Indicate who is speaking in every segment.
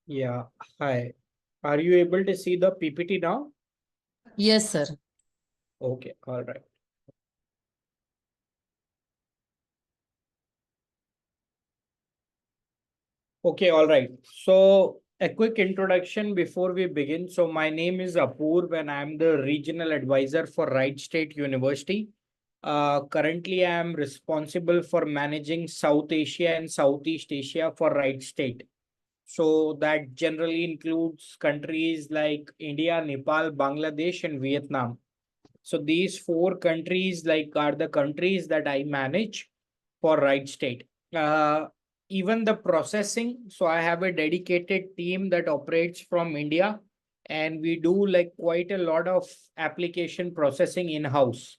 Speaker 1: Yeah, hi. Are you able to see the PPT now?
Speaker 2: Yes, sir.
Speaker 1: Okay, all right. Okay, all right. So a quick introduction before we begin. So my name is Apoorv and I'm the regional advisor for Wright State University. Currently, I am responsible for managing South Asia and Southeast Asia for Wright State. So that generally includes countries like India, Nepal, Bangladesh, and Vietnam. So these four countries like are the countries that I manage for Right State. Uh, Even the processing, so I have a dedicated team that operates from India, and we do like quite a lot of application processing in-house.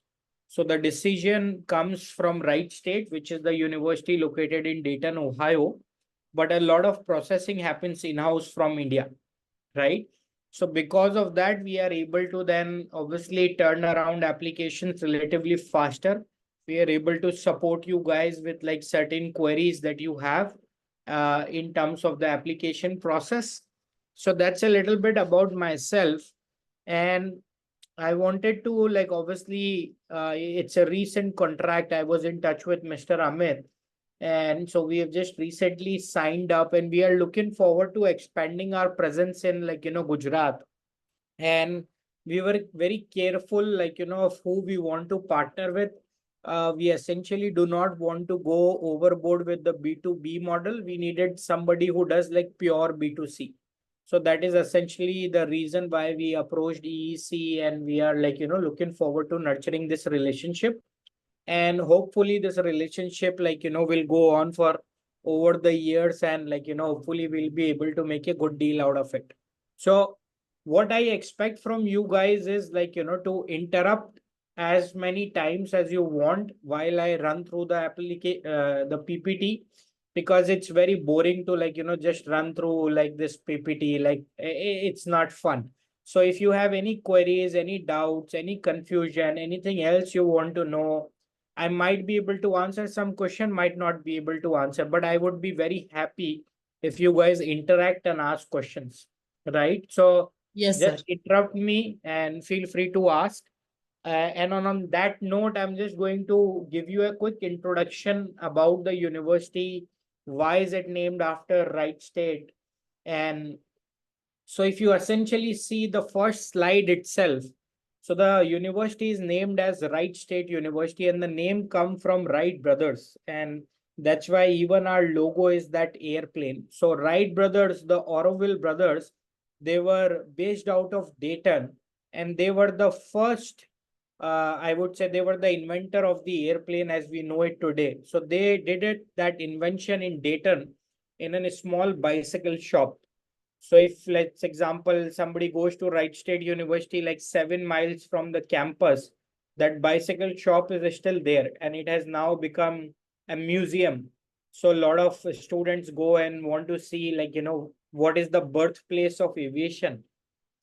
Speaker 1: So the decision comes from Wright State, which is the university located in Dayton, Ohio, but a lot of processing happens in-house from India, right? So because of that, we are able to then obviously turn around applications relatively faster. We are able to support you guys with like certain queries that you have in terms of the application process. So that's a little bit about myself. And I wanted to like obviously it's a recent contract. I was in touch with Mr. Amit, and so we have just recently signed up and we are looking forward to expanding our presence in like Gujarat. And we were very careful like of who we want to partner with. We essentially do not want to go overboard with the B2B model. We needed somebody who does like pure B2C. So that is essentially the reason why we approached EEC, and we are like looking forward to nurturing this relationship. And hopefully this relationship like will go on for over the years, and like hopefully we'll be able to make a good deal out of it. So what I expect from you guys is like to interrupt as many times as you want while I run through the application, the PPT, because it's very boring to like just run through like this PPT, like it's not fun. So if you have any queries, any doubts, any confusion, anything else you want to know, I might be able to answer some question, might not be able to answer, but I would be very happy if you guys interact and ask questions, right? So
Speaker 2: Yes, sir.
Speaker 1: just interrupt me and feel free to ask. And on that note, I'm just going to give you a quick introduction about the university. Why is it named after Wright State? And so if you essentially see the first slide itself, so the university is named as Wright State University, and the name come from Wright brothers, and that's why even our logo is that airplane. So Wright brothers, the Orville brothers, they were based out of Dayton, and they were the first. I would say they were the inventor of the airplane as we know it today. So they did it that invention in Dayton in a small bicycle shop. So if let's example somebody goes to Wright State University like 7 miles from the campus, that bicycle shop is still there and it has now become a museum. So a lot of students go and want to see like what is the birthplace of aviation.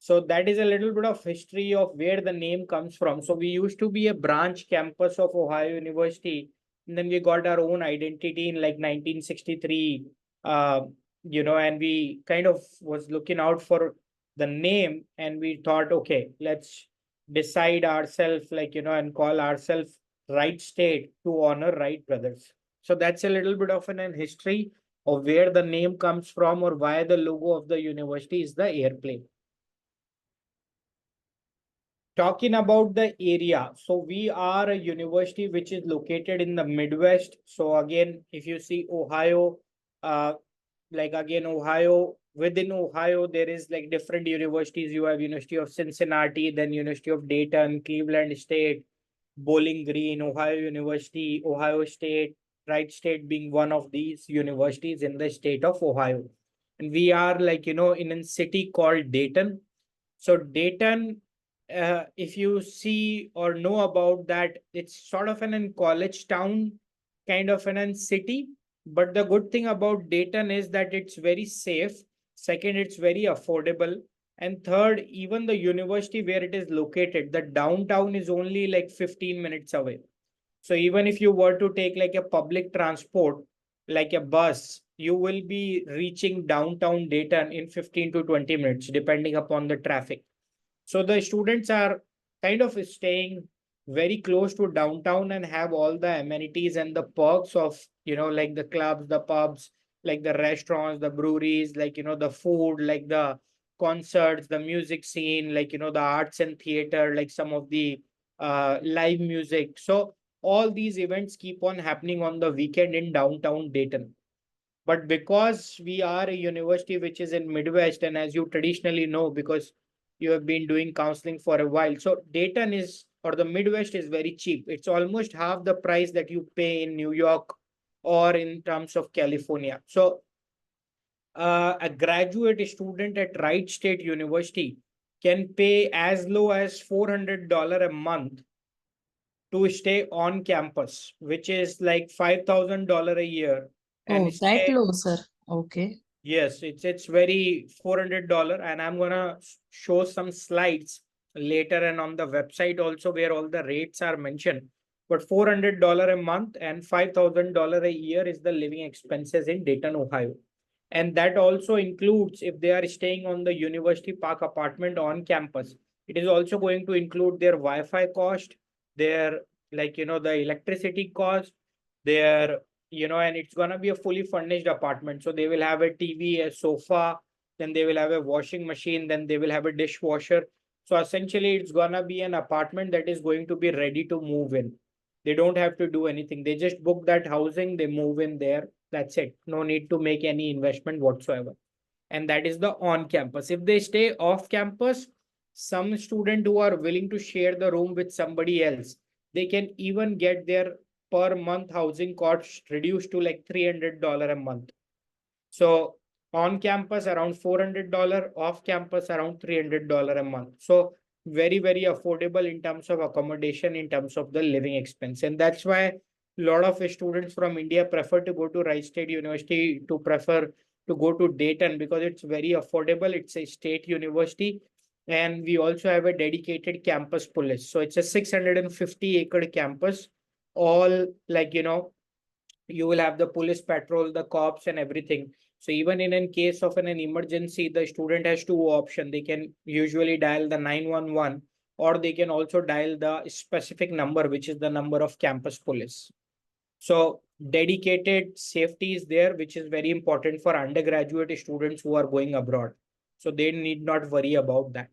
Speaker 1: So that is a little bit of history of where the name comes from. So we used to be a branch campus of Ohio University, and then we got our own identity in like 1963. Uh, and we kind of was looking out for the name, and we thought, okay, let's decide ourselves, like and call ourselves Wright State to honor Wright brothers. So that's a little bit of an history of where the name comes from or why the logo of the university is the airplane. talking about the area, so we are a university which is located in the Midwest. So again, if you see Ohio, uh, like again, Ohio, within Ohio, there is like different universities. You have University of Cincinnati, then University of Dayton, Cleveland State, Bowling Green, Ohio University, Ohio State, Wright State being one of these universities in the state of Ohio. And we are like, in a city called Dayton. So Dayton, if you see or know about that, it's sort of an college town, kind of an city. But the good thing about Dayton is that it's very safe. Second, it's very affordable. And third, even the university where it is located, the downtown is only like 15 minutes away. So even if you were to take like a public transport, like a bus, you will be reaching downtown Dayton in 15 to 20 minutes, depending upon the traffic. So the students are kind of staying very close to downtown and have all the amenities and the perks of, like the clubs, the pubs, like the restaurants, the breweries, like, the food, like the concerts, the music scene, like, the arts and theater, like some of the live music. So all these events keep on happening on the weekend in downtown Dayton. But because we are a university which is in Midwest, and as you traditionally know, because you have been doing counseling for a while, so Dayton is, or the Midwest is very cheap. It's almost half the price that you pay in New York or in terms of California. So a graduate student at Wright State University can pay as low as $400 a month to stay on campus, which is like $5,000 a year, and
Speaker 2: Oh, that
Speaker 1: stay.
Speaker 2: low, sir. Okay.
Speaker 1: Yes, it's very $400, and I'm gonna show some slides later and on the website also where all the rates are mentioned. But $400 a month and $5,000 a year is the living expenses in Dayton, Ohio. And that also includes if they are staying on the University Park apartment on campus. It is also going to include their Wi-Fi cost, their like the electricity cost, their and it's gonna be a fully furnished apartment. So they will have a TV, a sofa, then they will have a washing machine, then they will have a dishwasher. So essentially, it's gonna be an apartment that is going to be ready to move in. They don't have to do anything. They just book that housing, they move in there. That's it. No need to make any investment whatsoever. And that is the on campus. If they stay off campus, some student who are willing to share the room with somebody else, they can even get their per month housing cost reduced to like $300 a month. So on campus around $400, off campus around $300 a month. So very, very affordable in terms of accommodation, in terms of the living expense. And that's why a lot of students from India prefer to go to Wright State University, to prefer to go to Dayton, because it's very affordable. It's a state university. And we also have a dedicated campus police. So it's a 650-acre campus, all like, you will have the police patrol, the cops and everything. So even in case of an emergency, the student has two options. They can usually dial the 911, or they can also dial the specific number, which is the number of campus police. So dedicated safety is there, which is very important for undergraduate students who are going abroad. So they need not worry about that.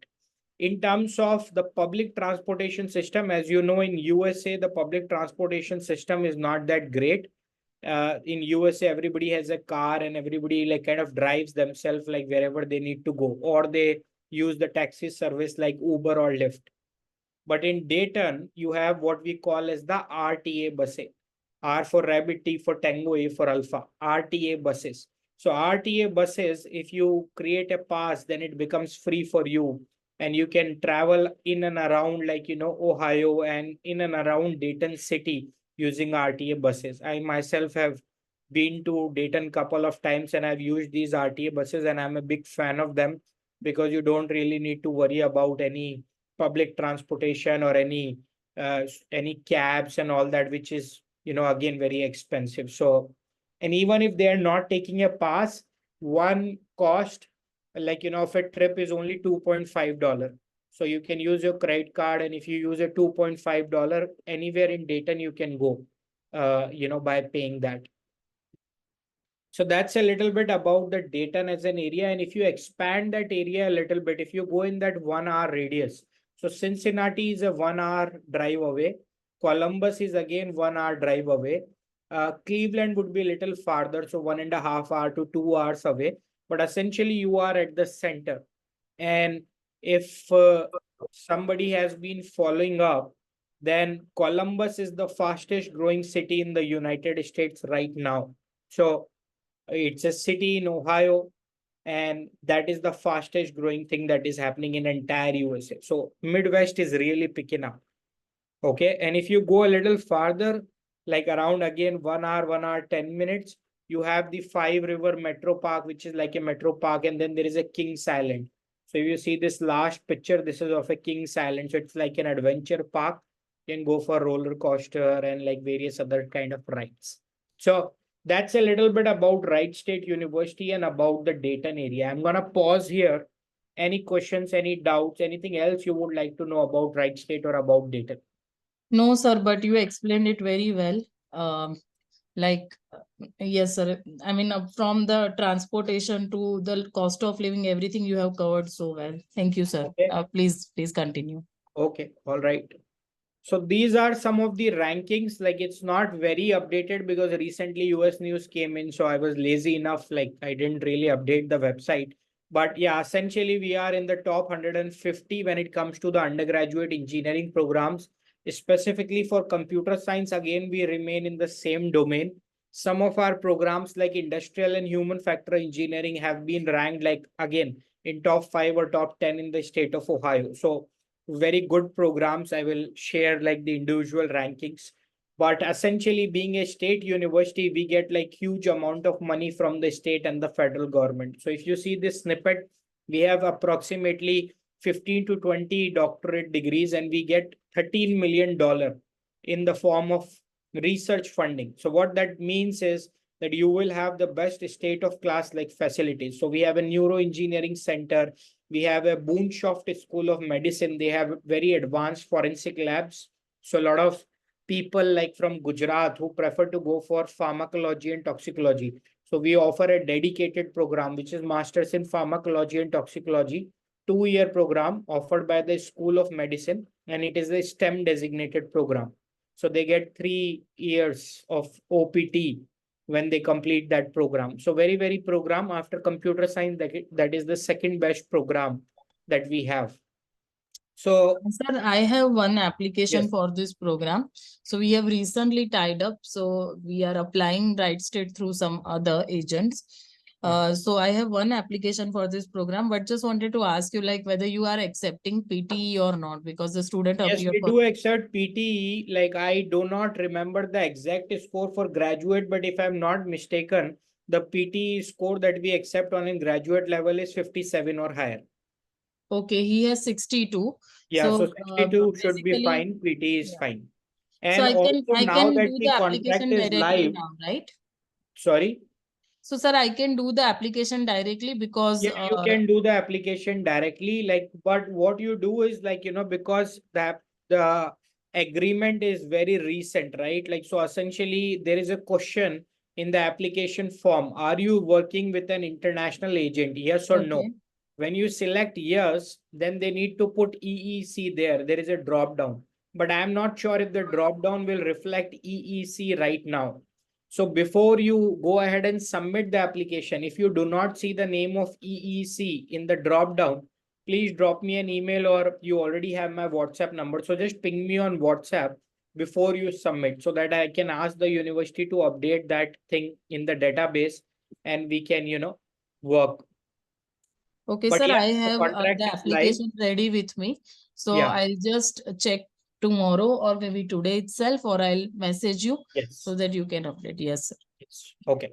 Speaker 1: In terms of the public transportation system, as you know, in USA, the public transportation system is not that great. In USA, everybody has a car and everybody like kind of drives themselves like wherever they need to go, or they use the taxi service like Uber or Lyft. But in Dayton, you have what we call as the RTA buses. R for rabbit, T for tango, A for alpha. RTA buses. So RTA buses, if you create a pass, then it becomes free for you. And you can travel in and around like, Ohio and in and around Dayton city using RTA buses. I myself have been to Dayton couple of times and I've used these RTA buses, and I'm a big fan of them because you don't really need to worry about any public transportation or any cabs and all that, which is again very expensive. So, and even if they are not taking a pass, one cost like of a trip is only $2.5. So you can use your credit card, and if you use a $2.5 anywhere in Dayton, you can go by paying that. So that's a little bit about the Dayton as an area. And if you expand that area a little bit, if you go in that 1 hour radius, So Cincinnati is a 1 hour drive away. Columbus is again 1 hour drive away. Cleveland would be a little farther, so 1.5 hour to 2 hours away. But essentially, you are at the center. And if somebody has been following up, then Columbus is the fastest growing city in the United States right now. So it's a city in Ohio, and that is the fastest growing thing that is happening in entire USA. So Midwest is really picking up. Okay. And if you go a little farther, like around again 1 hour, 1 hour, 10 minutes, you have the Five River Metro Park, which is like a metro park, and then there is a Kings Island. So if you see this last picture, this is of a Kings Island. So it's like an adventure park. You can go for roller coaster and like various other kind of rides. So that's a little bit about Wright State University and about the Dayton area. I'm gonna pause here. Any questions, any doubts, anything else you would like to know about Wright State or about Dayton?
Speaker 2: No, sir, but you explained it very well. Like, yes, sir. I mean, from the transportation to the cost of living, everything you have covered so well. Thank you, sir.
Speaker 1: Okay.
Speaker 2: Please continue.
Speaker 1: Okay. All right. So these are some of the rankings. Like it's not very updated because recently US news came in. So I was lazy enough, like I didn't really update the website. But yeah, essentially we are in the top 150 when it comes to the undergraduate engineering programs. Specifically for computer science, again, we remain in the same domain. Some of our programs like industrial and human factor engineering have been ranked like again in top 5 or top 10 in the state of Ohio. So very good programs. I will share like the individual rankings. But essentially, being a state university, we get like huge amount of money from the state and the federal government. So if you see this snippet, we have approximately 15 to 20 doctorate degrees, and we get $13 million in the form of research funding. So what that means is that you will have the best state of class like facilities. So we have a neuroengineering center, we have a Boonshoft School of Medicine. They have very advanced forensic labs. So a lot of people like from Gujarat who prefer to go for pharmacology and toxicology. So we offer a dedicated program, which is Masters in Pharmacology and Toxicology, 2 year program offered by the School of Medicine, and it is a STEM designated program. So they get 3 years of OPT when they complete that program. So very program after computer science, that is the second best program that we have. So
Speaker 2: Sir, I have one application
Speaker 1: yes,
Speaker 2: for this program. So we have recently tied up. So we are applying Right State through some other agents.
Speaker 1: yeah.
Speaker 2: So I have one application for this program, but just wanted to ask you like whether you are accepting PTE or not, because the student
Speaker 1: Yes,
Speaker 2: appeared
Speaker 1: we
Speaker 2: for.
Speaker 1: do accept PTE. Like I do not remember the exact score for graduate, but if I'm not mistaken, the PTE score that we accept on a graduate level is 57 or higher.
Speaker 2: Okay, he has 62.
Speaker 1: Yeah, so
Speaker 2: So
Speaker 1: 62 should be
Speaker 2: basically,
Speaker 1: fine. PTE is
Speaker 2: yeah.
Speaker 1: fine.
Speaker 2: So
Speaker 1: And
Speaker 2: I can
Speaker 1: also
Speaker 2: I
Speaker 1: now
Speaker 2: can
Speaker 1: that
Speaker 2: do
Speaker 1: the
Speaker 2: the
Speaker 1: contract
Speaker 2: application
Speaker 1: is
Speaker 2: directly
Speaker 1: live,
Speaker 2: now, right?
Speaker 1: sorry.
Speaker 2: So sir, I can do the application directly because
Speaker 1: Yeah, you can do the application directly. Like, but what you do is like, because the agreement is very recent, right? Like, so essentially there is a question in the application form. Are you working with an international agent? Yes or no?
Speaker 2: okay.
Speaker 1: When you select yes, then they need to put EEC there. There is a drop down. But I'm not sure if the drop down will reflect EEC right now. So before you go ahead and submit the application, if you do not see the name of EEC in the drop down, please drop me an email, or you already have my WhatsApp number. So just ping me on WhatsApp before you submit so that I can ask the university to update that thing in the database and we can, work.
Speaker 2: Okay,
Speaker 1: But
Speaker 2: sir,
Speaker 1: yeah,
Speaker 2: I
Speaker 1: the
Speaker 2: have
Speaker 1: contract
Speaker 2: the
Speaker 1: is live.
Speaker 2: application ready with me. So
Speaker 1: Yeah.
Speaker 2: I'll just check tomorrow or maybe today itself, or I'll message you so
Speaker 1: Yes.
Speaker 2: that you can update. Yes, sir.
Speaker 1: Yes. Okay.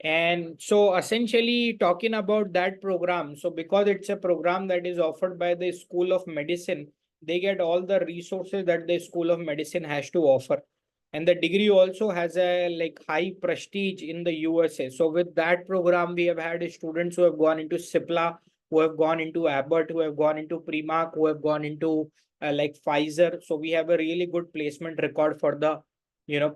Speaker 1: And so essentially talking about that program, so because it's a program that is offered by the School of Medicine, they get all the resources that the School of Medicine has to offer. And the degree also has a like high prestige in the USA. So with that program, we have had students who have gone into CIPLA, who have gone into Abbott, who have gone into Primark, who have gone into like Pfizer. So we have a really good placement record for the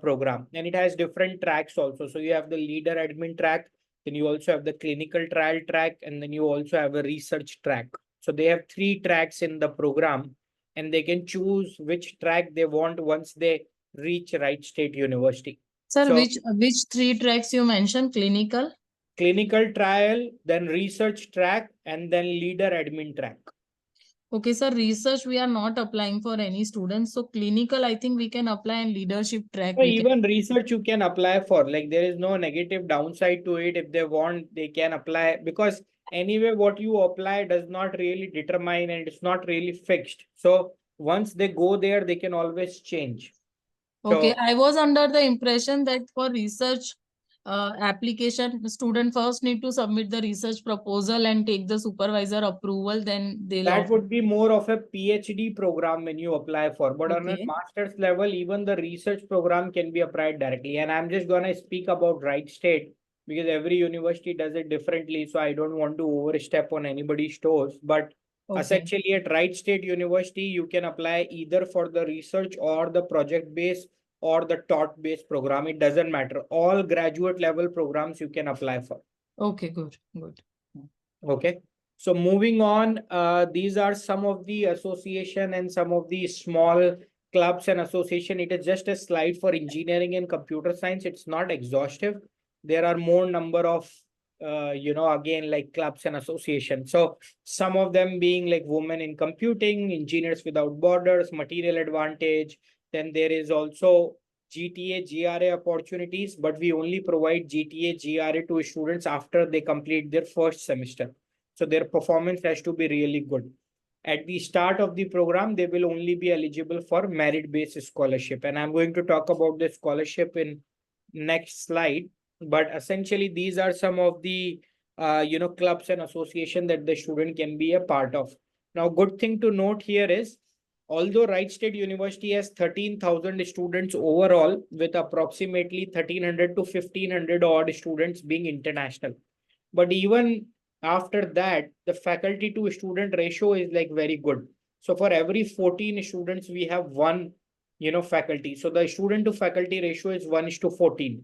Speaker 1: program, and it has different tracks also. So you have the leader admin track, then you also have the clinical trial track, and then you also have a research track. So they have 3 tracks in the program. and they can choose which track they want once they reach Wright State University.
Speaker 2: Sir,
Speaker 1: So
Speaker 2: which three tracks you mentioned? Clinical?
Speaker 1: clinical trial, then research track, and then leader admin track.
Speaker 2: Okay, sir, research we are not applying for any students. So clinical, I think we can apply, and leadership track
Speaker 1: So
Speaker 2: we can.
Speaker 1: even research you can apply for, like there is no negative downside to it. If they want, they can apply, because anyway, what you apply does not really determine and it's not really fixed. So once they go there, they can always change.
Speaker 2: Okay,
Speaker 1: So
Speaker 2: I was under the impression that for research application, the student first need to submit the research proposal and take the supervisor approval, then they'll
Speaker 1: that
Speaker 2: offer.
Speaker 1: would be more of a PhD program when you apply for. But on a
Speaker 2: Okay.
Speaker 1: master's level, even the research program can be applied directly. And I'm just gonna speak about Wright State because every university does it differently. So I don't want to overstep on anybody's toes. But
Speaker 2: Okay.
Speaker 1: essentially at Wright State University, you can apply either for the research or the project based or the taught based program. It doesn't matter. All graduate level programs you can apply for.
Speaker 2: Okay, good, good.
Speaker 1: Okay. So moving on, these are some of the association and some of the small clubs and association. It is just a slide for engineering and computer science. It's not exhaustive. There are more number of, again, like clubs and association. So some of them being like women in computing, engineers without borders, material advantage. Then there is also GTA, GRA opportunities, but we only provide GTA, GRA to students after they complete their first semester. So their performance has to be really good. At the start of the program, they will only be eligible for merit-based scholarship. And I'm going to talk about the scholarship in next slide. But essentially, these are some of the clubs and association that the student can be a part of. Now, good thing to note here is, although Wright State University has 13,000 students overall, with approximately 1,300 to 1,500 odd students being international. But even after that, the faculty to student ratio is like very good. So for every 14 students, we have one, faculty. So the student to faculty ratio is 1:14.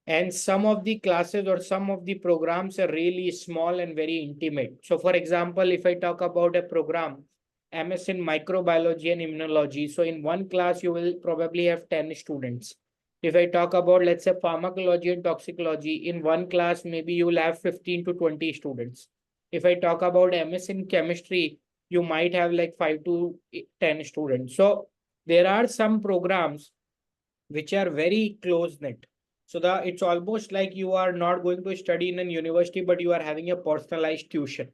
Speaker 1: And some of the classes or some of the programs are really small and very intimate. So for example, if I talk about a program, MS in microbiology and immunology. So in one class, you will probably have 10 students. If I talk about, let's say, pharmacology and toxicology, in one class, maybe you will have 15 to 20 students. If I talk about MS in chemistry, you might have like 5 to 10 students. So there are some programs which are very close knit. So it's almost like you are not going to study in a university, but you are having a personalized tuition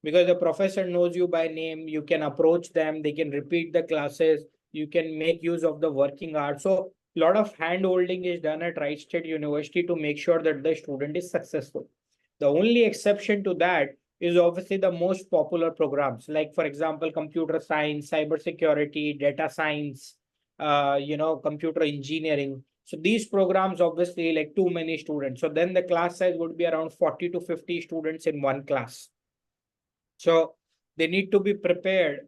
Speaker 1: because the professor knows you by name. You can approach them, they can repeat the classes, you can make use of the working hours. So a lot of hand holding is done at Wright State University to make sure that the student is successful. The only exception to that is obviously the most popular programs, like for example, computer science, cybersecurity, data science, computer engineering. So these programs obviously like too many students. So then the class size would be around 40 to 50 students in one class. So they need to be prepared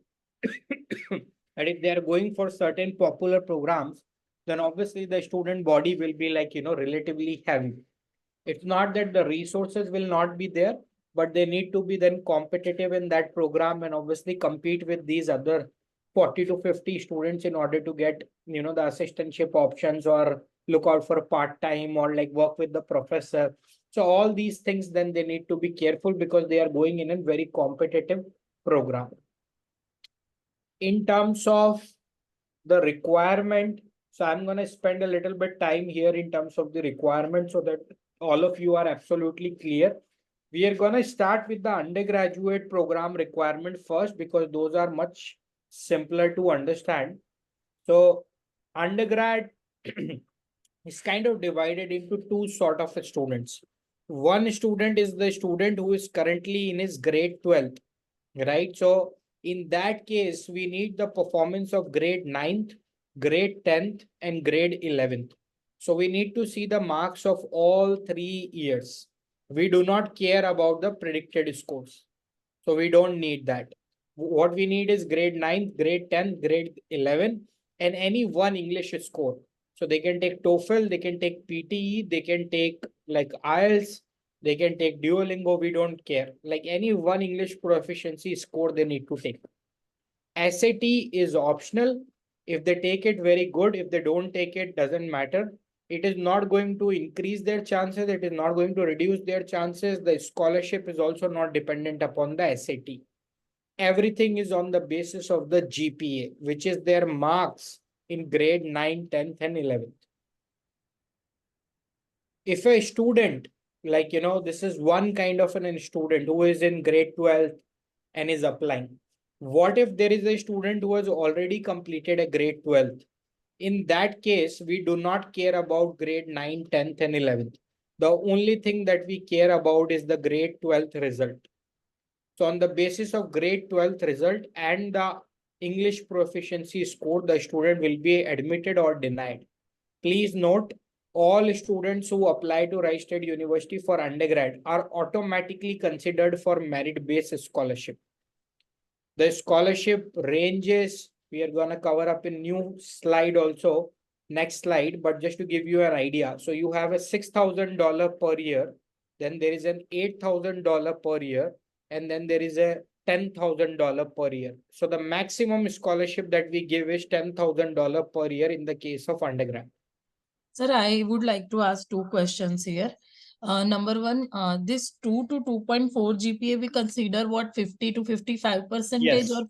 Speaker 1: that if they are going for certain popular programs, then obviously the student body will be like, relatively heavy. It's not that the resources will not be there, but they need to be then competitive in that program and obviously compete with these other 40 to 50 students in order to get, the assistantship options or look out for a part-time or like work with the professor. So all these things, then they need to be careful because they are going in a very competitive program. In terms of the requirement, so I'm going to spend a little bit time here in terms of the requirement so that all of you are absolutely clear. We are going to start with the undergraduate program requirement first because those are much simpler to understand. So undergrad is kind of divided into two sort of students. One student is the student who is currently in his grade 12th, right? So in that case, we need the performance of grade 9th, grade 10th, and grade 11th. So we need to see the marks of all 3 years. We do not care about the predicted scores. So we don't need that. What we need is grade 9th, grade 10th, grade 11, and any one English score. So they can take TOEFL, they can take PTE, they can take like IELTS, they can take Duolingo. We don't care. Like any one English proficiency score they need to take. SAT is optional. If they take it, very good. If they don't take it, doesn't matter. It is not going to increase their chances. It is not going to reduce their chances. The scholarship is also not dependent upon the SAT. Everything is on the basis of the GPA, which is their marks in grade 9, 10th, and 11th. If a student, like, this is one kind of an student who is in grade 12th and is applying. What if there is a student who has already completed a grade 12th? In that case, we do not care about grade 9, 10th, and 11th. The only thing that we care about is the grade 12th result. So on the basis of grade 12th result and the English proficiency score, the student will be admitted or denied. Please note, all students who apply to Wright State University for undergrad are automatically considered for merit-based scholarship. The scholarship ranges, we are going to cover up in new slide also, next slide, but just to give you an idea. So you have a $6,000 per year, then there is an $8,000 per year, and then there is a $10,000 per year. So the maximum scholarship that we give is $10,000 per year in the case of undergrad.
Speaker 2: Sir, I would like to ask two questions here. Number one, this 2 to 2.4 GPA, we consider what, 50 to 55%
Speaker 1: Yes.
Speaker 2: or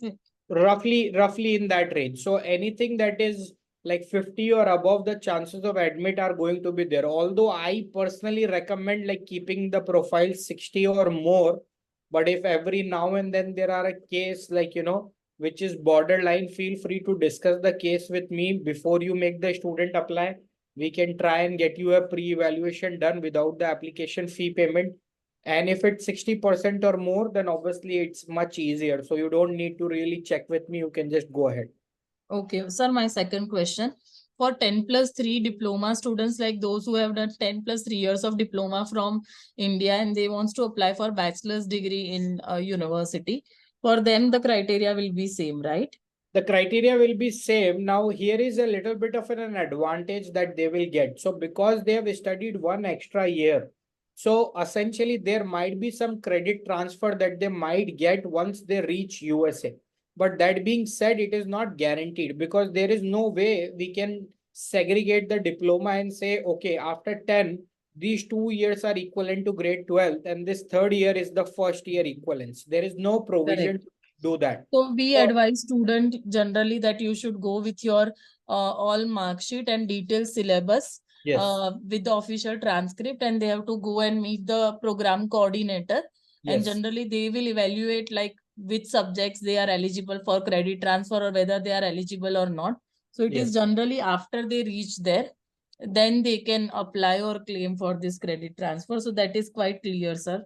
Speaker 1: Roughly in that range. So anything that is like 50 or above, the chances of admit are going to be there. Although I personally recommend like keeping the profile 60 or more. But if every now and then there are a case like, which is borderline, feel free to discuss the case with me before you make the student apply. We can try and get you a pre-evaluation done without the application fee payment. And if it's 60% or more, then obviously it's much easier. So you don't need to really check with me. You can just go ahead.
Speaker 2: Okay, sir, my second question. For 10 plus 3 diploma students, like those who have done 10 plus 3 years of diploma from India and they wants to apply for bachelor's degree in a university, for them the criteria will be same, right?
Speaker 1: The criteria will be same. Now here is a little bit of an advantage that they will get. So because they have studied one extra year, so essentially there might be some credit transfer that they might get once they reach USA. But that being said, it is not guaranteed because there is no way we can segregate the diploma and say, okay, after 10, these 2 years are equivalent to grade 12 and this third year is the first year equivalence. There is no provision
Speaker 2: Correct.
Speaker 1: to do that.
Speaker 2: So we
Speaker 1: So,
Speaker 2: advise student generally that you should go with your all mark sheet and detailed syllabus
Speaker 1: yes.
Speaker 2: With the official transcript, and they have to go and meet the program coordinator. And
Speaker 1: Yes.
Speaker 2: generally they will evaluate like which subjects they are eligible for credit transfer or whether they are eligible or not. So it is
Speaker 1: Yes.
Speaker 2: generally after they reach there, then they can apply or claim for this credit transfer. So that is quite clear, sir.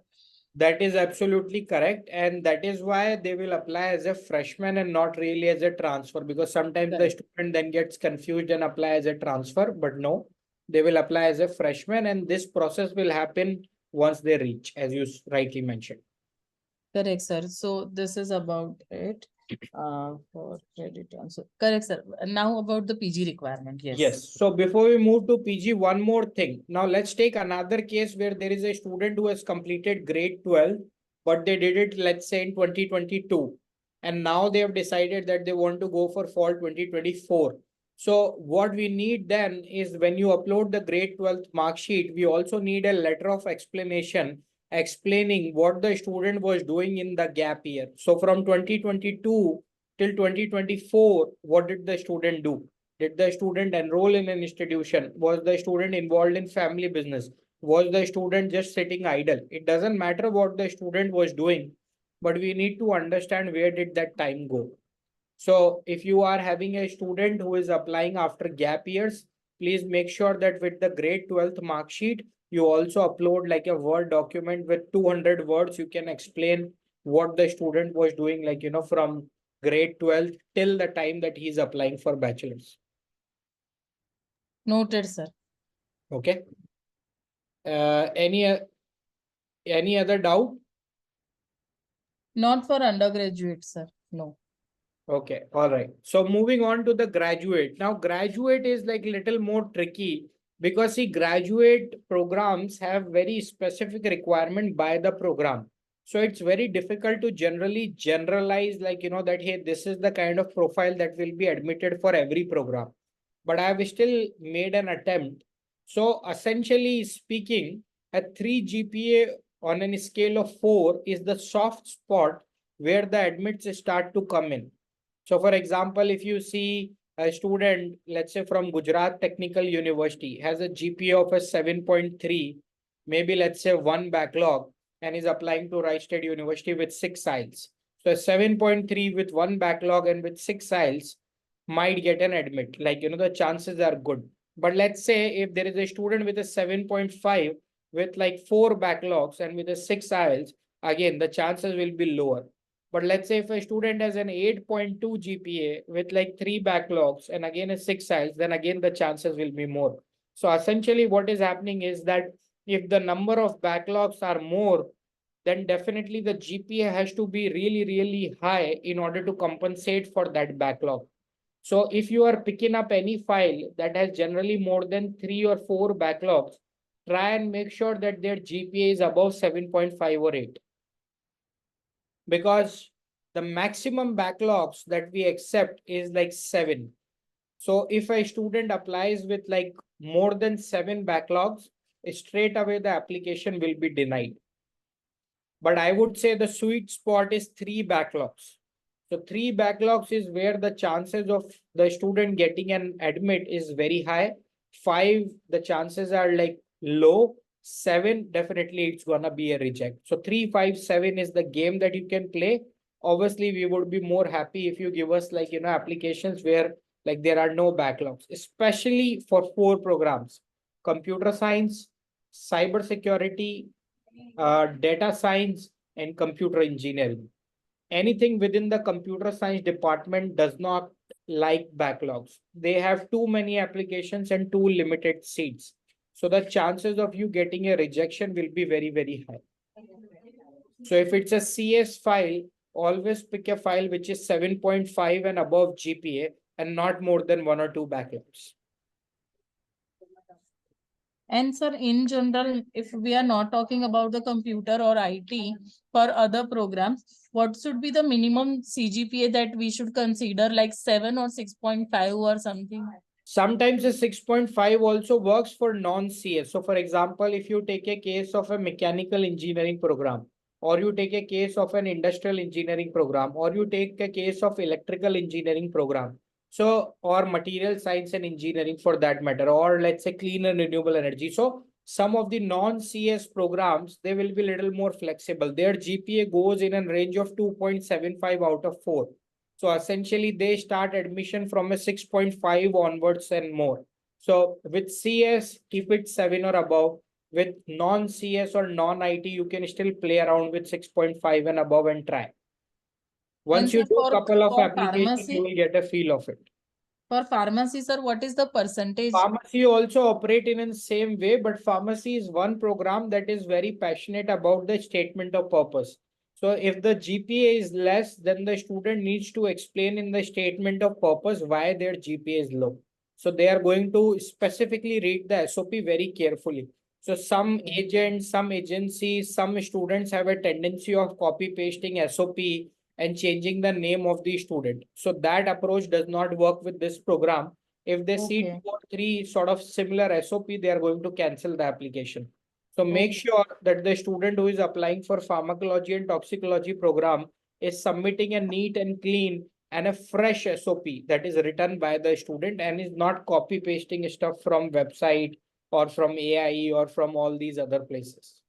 Speaker 1: That is absolutely correct. And that is why they will apply as a freshman and not really as a transfer, because sometimes the
Speaker 2: Correct.
Speaker 1: student then gets confused and apply as a transfer, but no, they will apply as a freshman and this process will happen once they reach, as you rightly mentioned.
Speaker 2: Correct, sir. So this is about it for credit transfer. Correct, sir. Now about the PG requirement. Yes.
Speaker 1: Yes. So before we move to PG, one more thing. Now let's take another case where there is a student who has completed grade 12, but they did it, let's say in 2022. And now they have decided that they want to go for fall 2024. So what we need then is when you upload the grade 12th mark sheet, we also need a letter of explanation explaining what the student was doing in the gap year. So from 2022 till 2024, what did the student do? Did the student enroll in an institution? Was the student involved in family business? Was the student just sitting idle? It doesn't matter what the student was doing, but we need to understand where did that time go. So if you are having a student who is applying after gap years, please make sure that with the grade 12th mark sheet, you also upload like a Word document with 200 words. You can explain what the student was doing, like, from grade 12 till the time that he's applying for bachelor's.
Speaker 2: Noted, sir.
Speaker 1: Okay. Any other doubt?
Speaker 2: Not for undergraduate, sir. No.
Speaker 1: Okay, all right. So moving on to the graduate. Now, graduate is like little more tricky because see, graduate programs have very specific requirement by the program. So it's very difficult to generally generalize, like, that, hey, this is the kind of profile that will be admitted for every program. But I have still made an attempt. So essentially speaking, a 3 GPA on a scale of 4 is the soft spot where the admits start to come in. So for example, if you see a student, let's say from Gujarat Technical University, has a GPA of a 7.3, maybe let's say one backlog, and is applying to Wright State University with 6 IELTS. So 7.3 with one backlog and with 6 IELTS might get an admit. Like, the chances are good. But let's say if there is a student with a 7.5 with like 4 backlogs and with a 6 IELTS, again, the chances will be lower. But let's say if a student has an 8.2 GPA with like 3 backlogs and again a 6 IELTS, then again the chances will be more. So essentially what is happening is that if the number of backlogs are more, then definitely the GPA has to be really, really high in order to compensate for that backlog. So if you are picking up any file that has generally more than 3 or 4 backlogs, try and make sure that their GPA is above 7.5 or 8. Because the maximum backlogs that we accept is like 7. So if a student applies with like more than 7 backlogs, straight away the application will be denied. But I would say the sweet spot is 3 backlogs. So 3 backlogs is where the chances of the student getting an admit is very high. 5, the chances are like low. 7, definitely it's gonna be a reject. So 3, 5, 7 is the game that you can play. Obviously, we would be more happy if you give us like, applications where like there are no backlogs, especially for 4 programs: computer science, cyber security, data science, and computer engineering. Anything within the computer science department does not like backlogs. They have too many applications and too limited seats. So the chances of you getting a rejection will be very, very high. So if it's a CS file, always pick a file which is 7.5 and above GPA and not more than 1 or 2 backlogs.
Speaker 2: And sir, in general, if we are not talking about the computer or IT, for other programs, what should be the minimum CGPA that we should consider, like 7 or 6.5 or something?
Speaker 1: Sometimes a 6.5 also works for non-CS. So for example, if you take a case of a mechanical engineering program, or you take a case of an industrial engineering program, or you take a case of electrical engineering program, so, or material science and engineering for that matter, or let's say clean and renewable energy. So some of the non-CS programs, they will be a little more flexible. Their GPA goes in a range of 2.75 out of 4. So essentially they start admission from a 6.5 onwards and more. So with CS, keep it 7 or above. With non-CS or non-IT, you can still play around with 6.5 and above and try. Once you
Speaker 2: sir,
Speaker 1: do a couple of
Speaker 2: for
Speaker 1: applications, you will get a feel of it.
Speaker 2: For pharmacy, sir, what is the percentage?
Speaker 1: Pharmacy also operate in the same way, but pharmacy is one program that is very passionate about the statement of purpose. So if the GPA is less, then the student needs to explain in the statement of purpose why their GPA is low. So they are going to specifically read the SOP very carefully. So some agents, some agencies, some students have a tendency of copy pasting SOP and changing the name of the student. So that approach does not work with this program. If they see 2 or 3 sort of similar SOP, they are going to cancel the application. So make sure that the student who is applying for pharmacology and toxicology program is submitting a neat and clean and a fresh SOP that is written by the student and is not copy pasting stuff from website or from AI or from all these other places.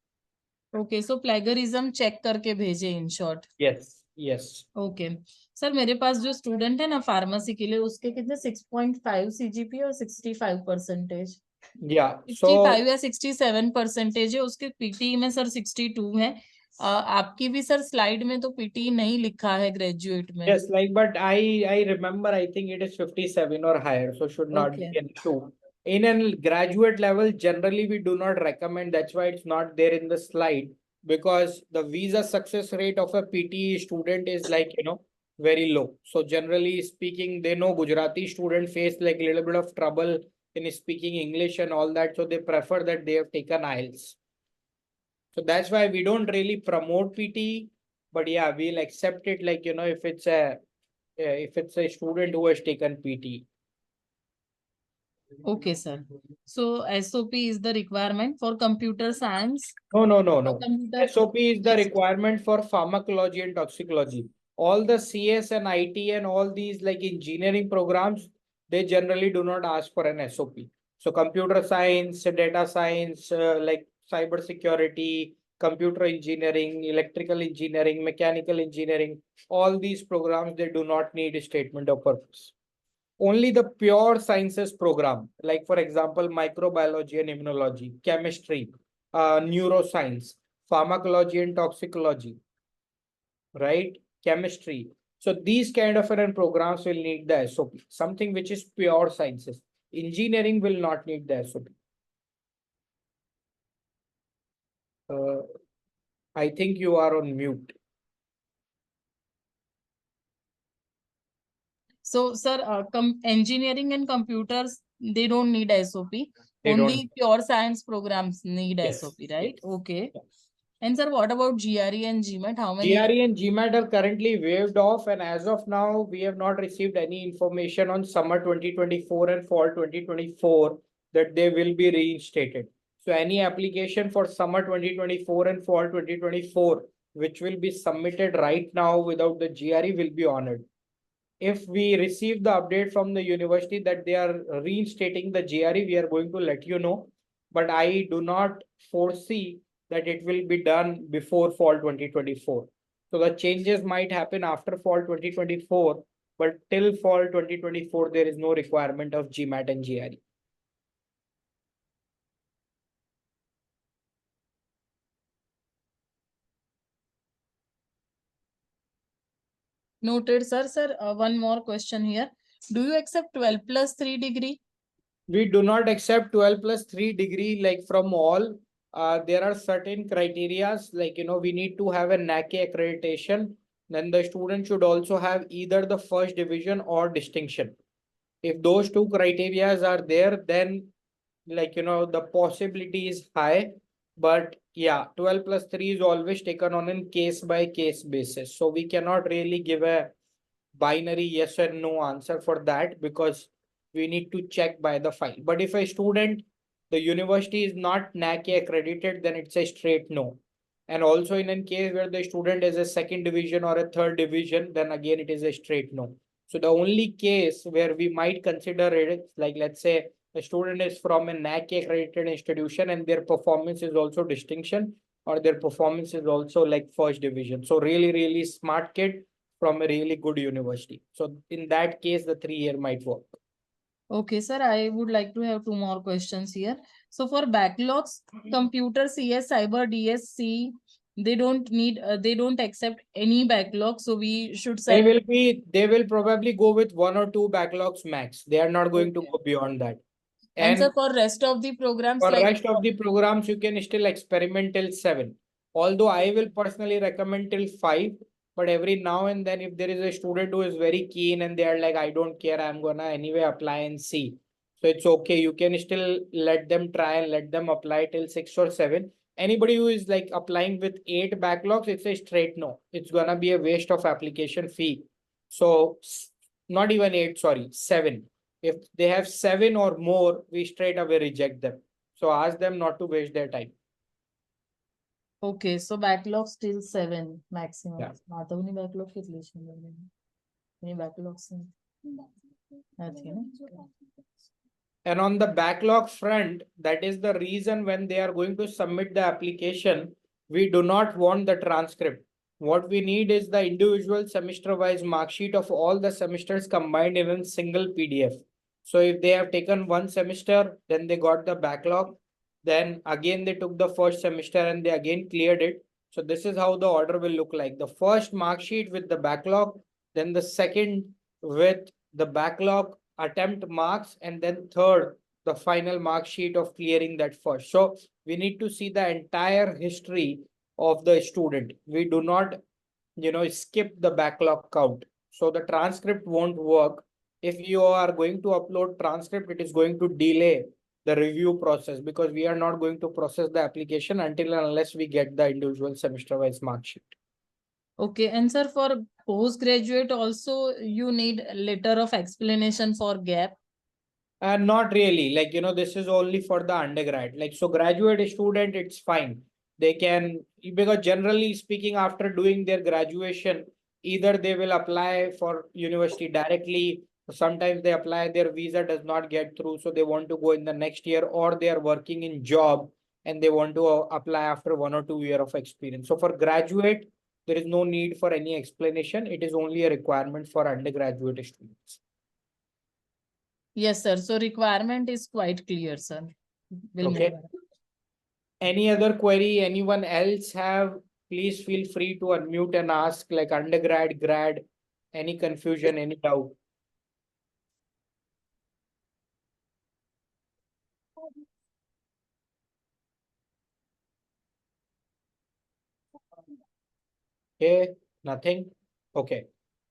Speaker 2: Okay, so plagiarism check करके भेजे in short.
Speaker 1: Yes, yes.
Speaker 2: Okay. Sir मेरे पास जो student है ना pharmacy के लिए उसके कितने 6.5 CGP और 65%.
Speaker 1: Yeah.
Speaker 2: 65 या 67% है, उसके पीटी में सर 62 है. आपकी भी सर स्लाइड में तो पीटी नहीं लिखा है ग्रेजुएट में.
Speaker 1: Yes, like, but I remember, I think it is 57 or higher, so should not be an issue. In a graduate level, generally we do not recommend. That's why it's not there in the slide, because the visa success rate of a PTE student is like, very low. So generally speaking, they know Gujarati student face like a little bit of trouble in speaking English and all that. So they prefer that they have taken IELTS. So that's why we don't really promote PT, but yeah, we'll accept it like, if it's a student who has taken PT.
Speaker 2: Okay, sir. So SOP is the requirement for computer science.
Speaker 1: No, no, no,
Speaker 2: For
Speaker 1: no.
Speaker 2: computer.
Speaker 1: SOP is the
Speaker 2: Yes.
Speaker 1: requirement for pharmacology and toxicology. All the CS and IT and all these like engineering programs, they generally do not ask for an SOP. So computer science, data science, like cyber security, computer engineering, electrical engineering, mechanical engineering, all these programs, they do not need a statement of purpose. Only the pure sciences program, like for example, microbiology and immunology, chemistry, neuroscience, pharmacology and toxicology, right? Chemistry. So these kind of programs will need the SOP, something which is pure sciences. Engineering will not need the SOP. Uh, I think you are on mute.
Speaker 2: So, sir, engineering and computers, they don't need SOP.
Speaker 1: They don't.
Speaker 2: Only pure science programs need
Speaker 1: Yes.
Speaker 2: SOP, right?
Speaker 1: Yes.
Speaker 2: Okay.
Speaker 1: Yes.
Speaker 2: And sir, what about GRE and GMAT? How many?
Speaker 1: GRE and GMAT are currently waived off, and as of now, we have not received any information on summer 2024 and fall 2024 that they will be reinstated. So any application for summer 2024 and fall 2024, which will be submitted right now without the GRE, will be honored. If we receive the update from the university that they are reinstating the GRE, we are going to let you know. But I do not foresee that it will be done before fall 2024. So the changes might happen after fall 2024, but till fall 2024, there is no requirement of GMAT and GRE.
Speaker 2: Noted, sir. Sir, one more question here. Do you accept 12 plus 3 degree?
Speaker 1: We do not accept 12 plus 3 degree like from all. There are certain criterias like, we need to have a NACA accreditation. Then the student should also have either the first division or distinction. If those two criterias are there, then like, the possibility is high. But yeah, 12 plus 3 is always taken on a case by case basis. So we cannot really give a binary yes or no answer for that because we need to check by the file. But if a student, the university is not NACA accredited, then it's a straight no. And also in a case where the student is a second division or a third division, then again it is a straight no. So the only case where we might consider it, like let's say a student is from a NACA accredited institution and their performance is also distinction or their performance is also like first division. So really, really smart kid from a really good university. So in that case, the 3 year might work.
Speaker 2: Okay, sir. I would like to have two more questions here. So for backlogs, computer CS, cyber DSC, they don't accept any backlog. So we should
Speaker 1: They
Speaker 2: set.
Speaker 1: they will probably go with 1 or 2 backlogs max. They are not going to
Speaker 2: Okay.
Speaker 1: go beyond that.
Speaker 2: And
Speaker 1: And
Speaker 2: sir, for rest of the programs,
Speaker 1: for
Speaker 2: like
Speaker 1: rest of the programs, you can still experiment till 7. Although I will personally recommend till 5, but every now and then, if there is a student who is very keen and they are like, I don't care, I'm gonna anyway apply and see. So it's okay. You can still let them try and let them apply till 6 or 7. Anybody who is like applying with 8 backlogs, it's a straight no. It's gonna be a waste of application fee. So not even 8, sorry, 7. If they have 7 or more, we straight away reject them. So ask them not to waste their time.
Speaker 2: okay, so backlog still 7 maximum.
Speaker 1: Yeah.
Speaker 2: आता उन्हीं backlog कितने चाहिए? Any backlogs? Nothing.
Speaker 1: And on the backlog front, that is the reason when they are going to submit the application, we do not want the transcript. What we need is the individual semester wise mark sheet of all the semesters combined in a single PDF. So if they have taken one semester, then they got the backlog. Then again, they took the first semester and they again cleared it. So this is how the order will look like. The first mark sheet with the backlog, then the second with the backlog attempt marks, and then third, the final mark sheet of clearing that first. So we need to see the entire history of the student. We do not, skip the backlog count. So the transcript won't work. If you are going to upload transcript, it is going to delay the review process, because we are not going to process the application until and unless we get the individual semester-wise mark sheet.
Speaker 2: Okay, and sir, for postgraduate also you need a letter of explanation for gap.
Speaker 1: Not really. Like, this is only for the undergrad. Like, so graduate student, it's fine. They can, because generally speaking, after doing their graduation, either they will apply for university directly. Sometimes they apply, their visa does not get through, so they want to go in the next year, or they are working in job and they want to apply after 1 or 2 years of experience. So for graduate, there is no need for any explanation. It is only a requirement for undergraduate students.
Speaker 2: Yes, sir. So requirement is quite clear, sir. We'll
Speaker 1: Okay.
Speaker 2: move on.
Speaker 1: Any other query anyone else have? Please feel free to unmute and ask, like undergrad, grad, any confusion, any doubt. Okay, nothing. Okay.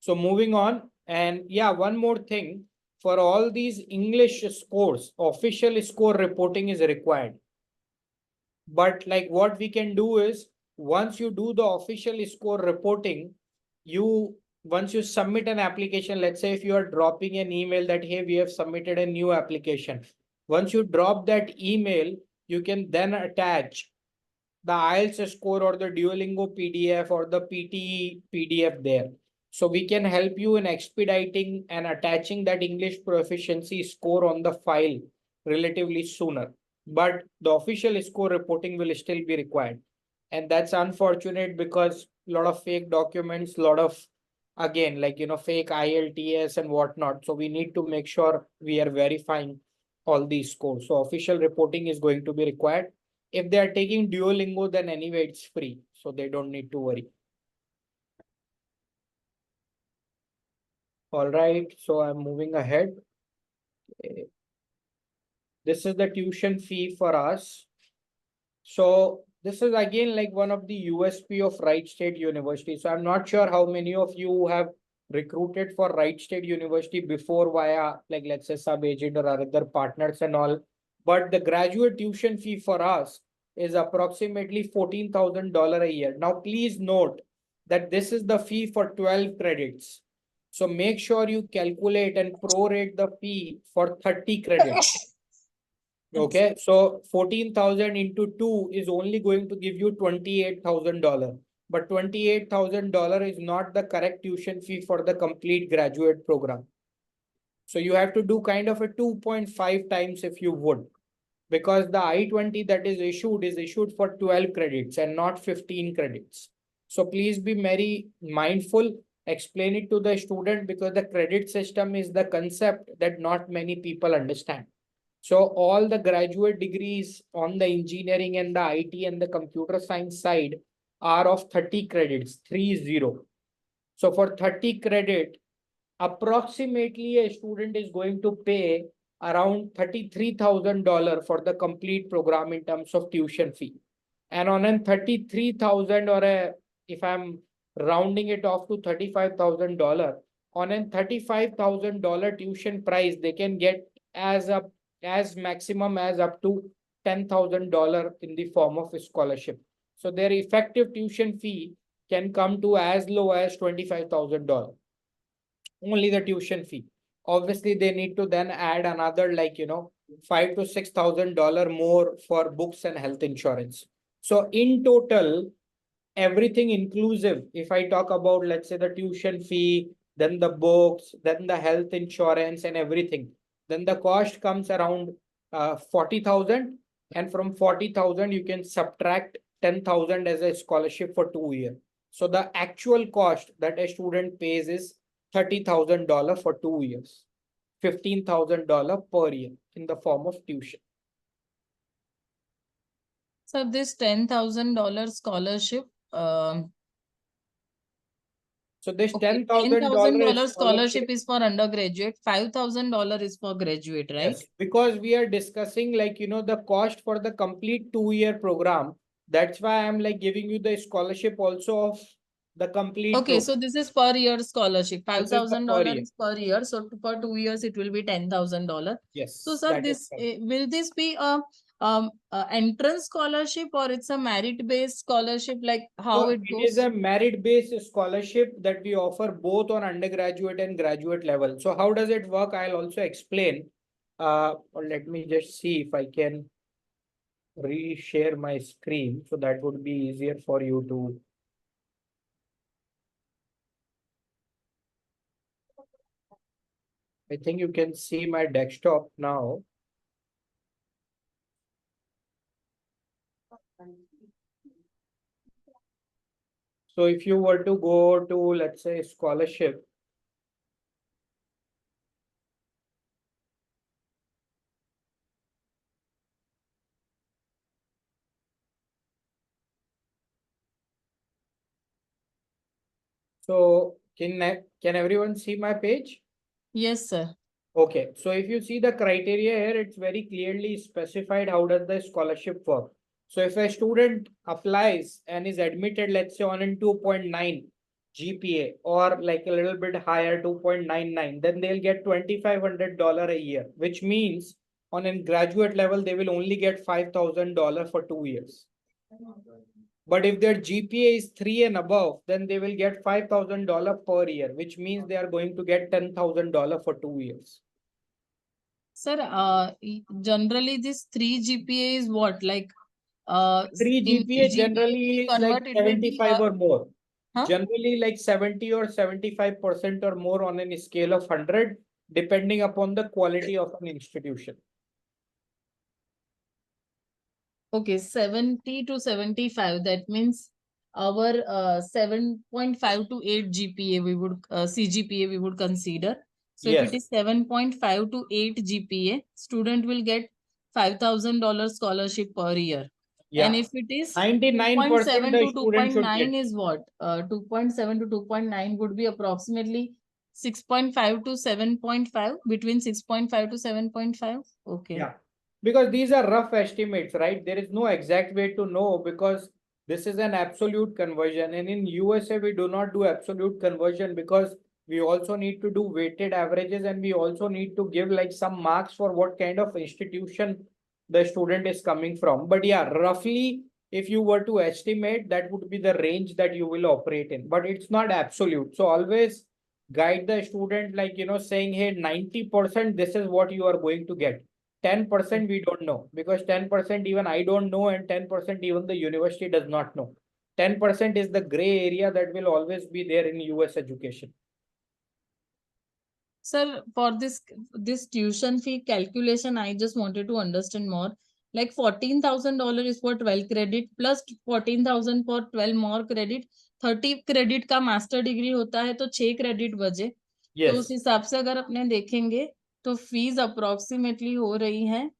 Speaker 1: So moving on, and yeah, one more thing. For all these English scores, official score reporting is required. But like what we can do is, once you do the official score reporting, once you submit an application, let's say if you are dropping an email that, hey, we have submitted a new application. Once you drop that email, you can then attach the IELTS score or the Duolingo PDF or the PTE PDF there. So we can help you in expediting and attaching that English proficiency score on the file relatively sooner. But the official score reporting will still be required. And that's unfortunate because a lot of fake documents, a lot of, again, like, fake IELTS and whatnot. So we need to make sure we are verifying all these scores. So official reporting is going to be required. If they are taking Duolingo, then anyway, it's free. So they don't need to worry. All right. So I'm moving ahead. This is the tuition fee for us. So this is again like one of the USP of Wright State University. So I'm not sure how many of you have recruited for Wright State University before via, like, let's say sub agent or other partners and all. But the graduate tuition fee for us is approximately $14,000 a year. Now, please note that this is the fee for 12 credits. So make sure you calculate and prorate the fee for 30 credits. Okay, so 14,000 into 2 is only going to give you $28,000. But $28,000 is not the correct tuition fee for the complete graduate program. So you have to do kind of a 2.5 times if you would, because the I-20 that is issued for 12 credits and not 15 credits. So please be very mindful, explain it to the student, because the credit system is the concept that not many people understand. So all the graduate degrees on the engineering and the IT and the computer science side are of 30 credits, 30. So for 30 credit, approximately a student is going to pay around $33,000 for the complete program in terms of tuition fee. And on a 33,000 or if I'm rounding it off to $35,000, on a $35,000 tuition price, they can get as maximum as up to $10,000 in the form of a scholarship. So their effective tuition fee can come to as low as $25,000. Only the tuition fee. Obviously, they need to then add another, like, $5,000 to $6,000 more for books and health insurance. So in total, everything inclusive, if I talk about, let's say, the tuition fee, then the books, then the health insurance and everything, then the cost comes around 40,000. And from 40,000, you can subtract 10,000 as a scholarship for 2 years. So the actual cost that a student pays is $30,000 for 2 years, $15,000 per year in the form of tuition.
Speaker 2: So this $10,000 scholarship,
Speaker 1: So this
Speaker 2: okay,
Speaker 1: $10,000
Speaker 2: scholarship is for undergraduate, $5,000 is for graduate, right?
Speaker 1: Yes, because we are discussing, like, the cost for the complete 2-year program. That's why I'm like giving you the scholarship also of the complete
Speaker 2: Okay,
Speaker 1: program.
Speaker 2: so this is per year scholarship.
Speaker 1: This is the per
Speaker 2: $5,000
Speaker 1: year.
Speaker 2: is per year. So for 2 years, it will be $10,000. So,
Speaker 1: Yes,
Speaker 2: sir,
Speaker 1: that is
Speaker 2: this
Speaker 1: correct.
Speaker 2: will this be a entrance scholarship or it's a merit based scholarship? Like how
Speaker 1: So
Speaker 2: it
Speaker 1: it is a
Speaker 2: goes?
Speaker 1: merit-based scholarship that we offer both on undergraduate and graduate level. So how does it work? I'll also explain. Or let me just see if I can reshare my screen. So that would be easier for you to. I think you can see my desktop now. So if you were to go to, let's say, scholarship, so can everyone see my page?
Speaker 2: Yes, sir.
Speaker 1: Okay, so if you see the criteria here, it's very clearly specified how does the scholarship work. So if a student applies and is admitted, let's say on in 2.9 GPA or like a little bit higher, 2.99, then they'll get $2,500 a year, which means on a graduate level, they will only get $5,000 for 2 years. But if their GPA is 3 and above, then they will get $5,000 per year, which means they are going to get $10,000 for 2 years.
Speaker 2: Sir, generally this 3 GPA is what? Like
Speaker 1: Three
Speaker 2: in
Speaker 1: GPA
Speaker 2: GPA
Speaker 1: generally is like
Speaker 2: convert, it will be
Speaker 1: 75 or more.
Speaker 2: huh?
Speaker 1: Generally like 70 or 75% or more on a scale of 100, depending upon the quality of an institution.
Speaker 2: Okay, 70 to 75. That means our 7.5 to 8 GPA we would CGPA we would consider. So if it
Speaker 1: Yes.
Speaker 2: is 7.5 to 8 GPA, student will get $5,000 scholarship per year. And
Speaker 1: Yeah.
Speaker 2: if it is
Speaker 1: 99%
Speaker 2: 2.7
Speaker 1: the
Speaker 2: to
Speaker 1: student should get.
Speaker 2: 2.9 is what? 2.7 to 2.9 would be approximately 6.5 to 7.5, between 6.5 to 7.5. Okay.
Speaker 1: Yeah, because these are rough estimates, right? There is no exact way to know because this is an absolute conversion. And in USA, we do not do absolute conversion because we also need to do weighted averages and we also need to give like some marks for what kind of institution the student is coming from. But yeah, roughly, if you were to estimate, that would be the range that you will operate in, but it's not absolute. So always guide the student, like, saying, hey, 90%, this is what you are going to get. 10% we don't know because 10% even I don't know and 10% even the university does not know. 10% is the gray area that will always be there in US education.
Speaker 2: Sir, for this tuition fee calculation, I just wanted to understand more. Like $14,000 is for 12 credit plus 14,000 for 12 more credit. 30 credit का master degree होता है तो 6 credit बचे. तो उस
Speaker 1: Yes.
Speaker 2: हिसाब से अगर अपने देखेंगे तो फीस अप्रोक्सीमेटली हो रही है.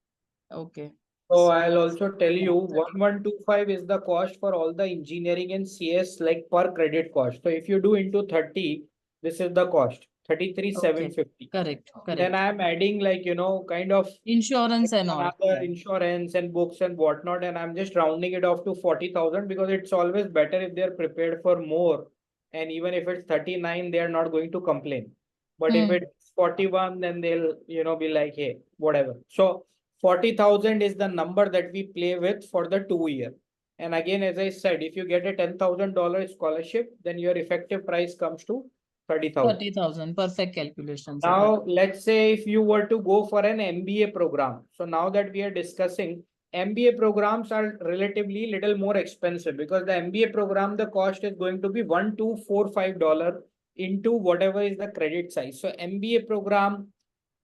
Speaker 2: Okay.
Speaker 1: So I'll also tell you 1125 is the cost for all the engineering and CS like per credit cost. So if you do into 30, this is the cost
Speaker 2: Okay.
Speaker 1: 33,750.
Speaker 2: Correct.
Speaker 1: Then
Speaker 2: Correct.
Speaker 1: I'm adding like, kind of
Speaker 2: Insurance
Speaker 1: like
Speaker 2: and all.
Speaker 1: another
Speaker 2: Yeah.
Speaker 1: insurance and books and whatnot. And I'm just rounding it off to 40,000 because it's always better if they're prepared for more. And even if it's 39, they are not going to complain. But if
Speaker 2: Hmm.
Speaker 1: it's 41, then they'll, be like, hey, whatever. So 40,000 is the number that we play with for the 2 year. And again, as I said, if you get a $10,000 scholarship, then your effective price comes to 30,000.
Speaker 2: 30,000. Perfect calculation, sir.
Speaker 1: Now, let's say if you were to go for an MBA program. So now that we are discussing, MBA programs are relatively little more expensive because the MBA program, the cost is going to be $1,245 into whatever is the credit size. So MBA program,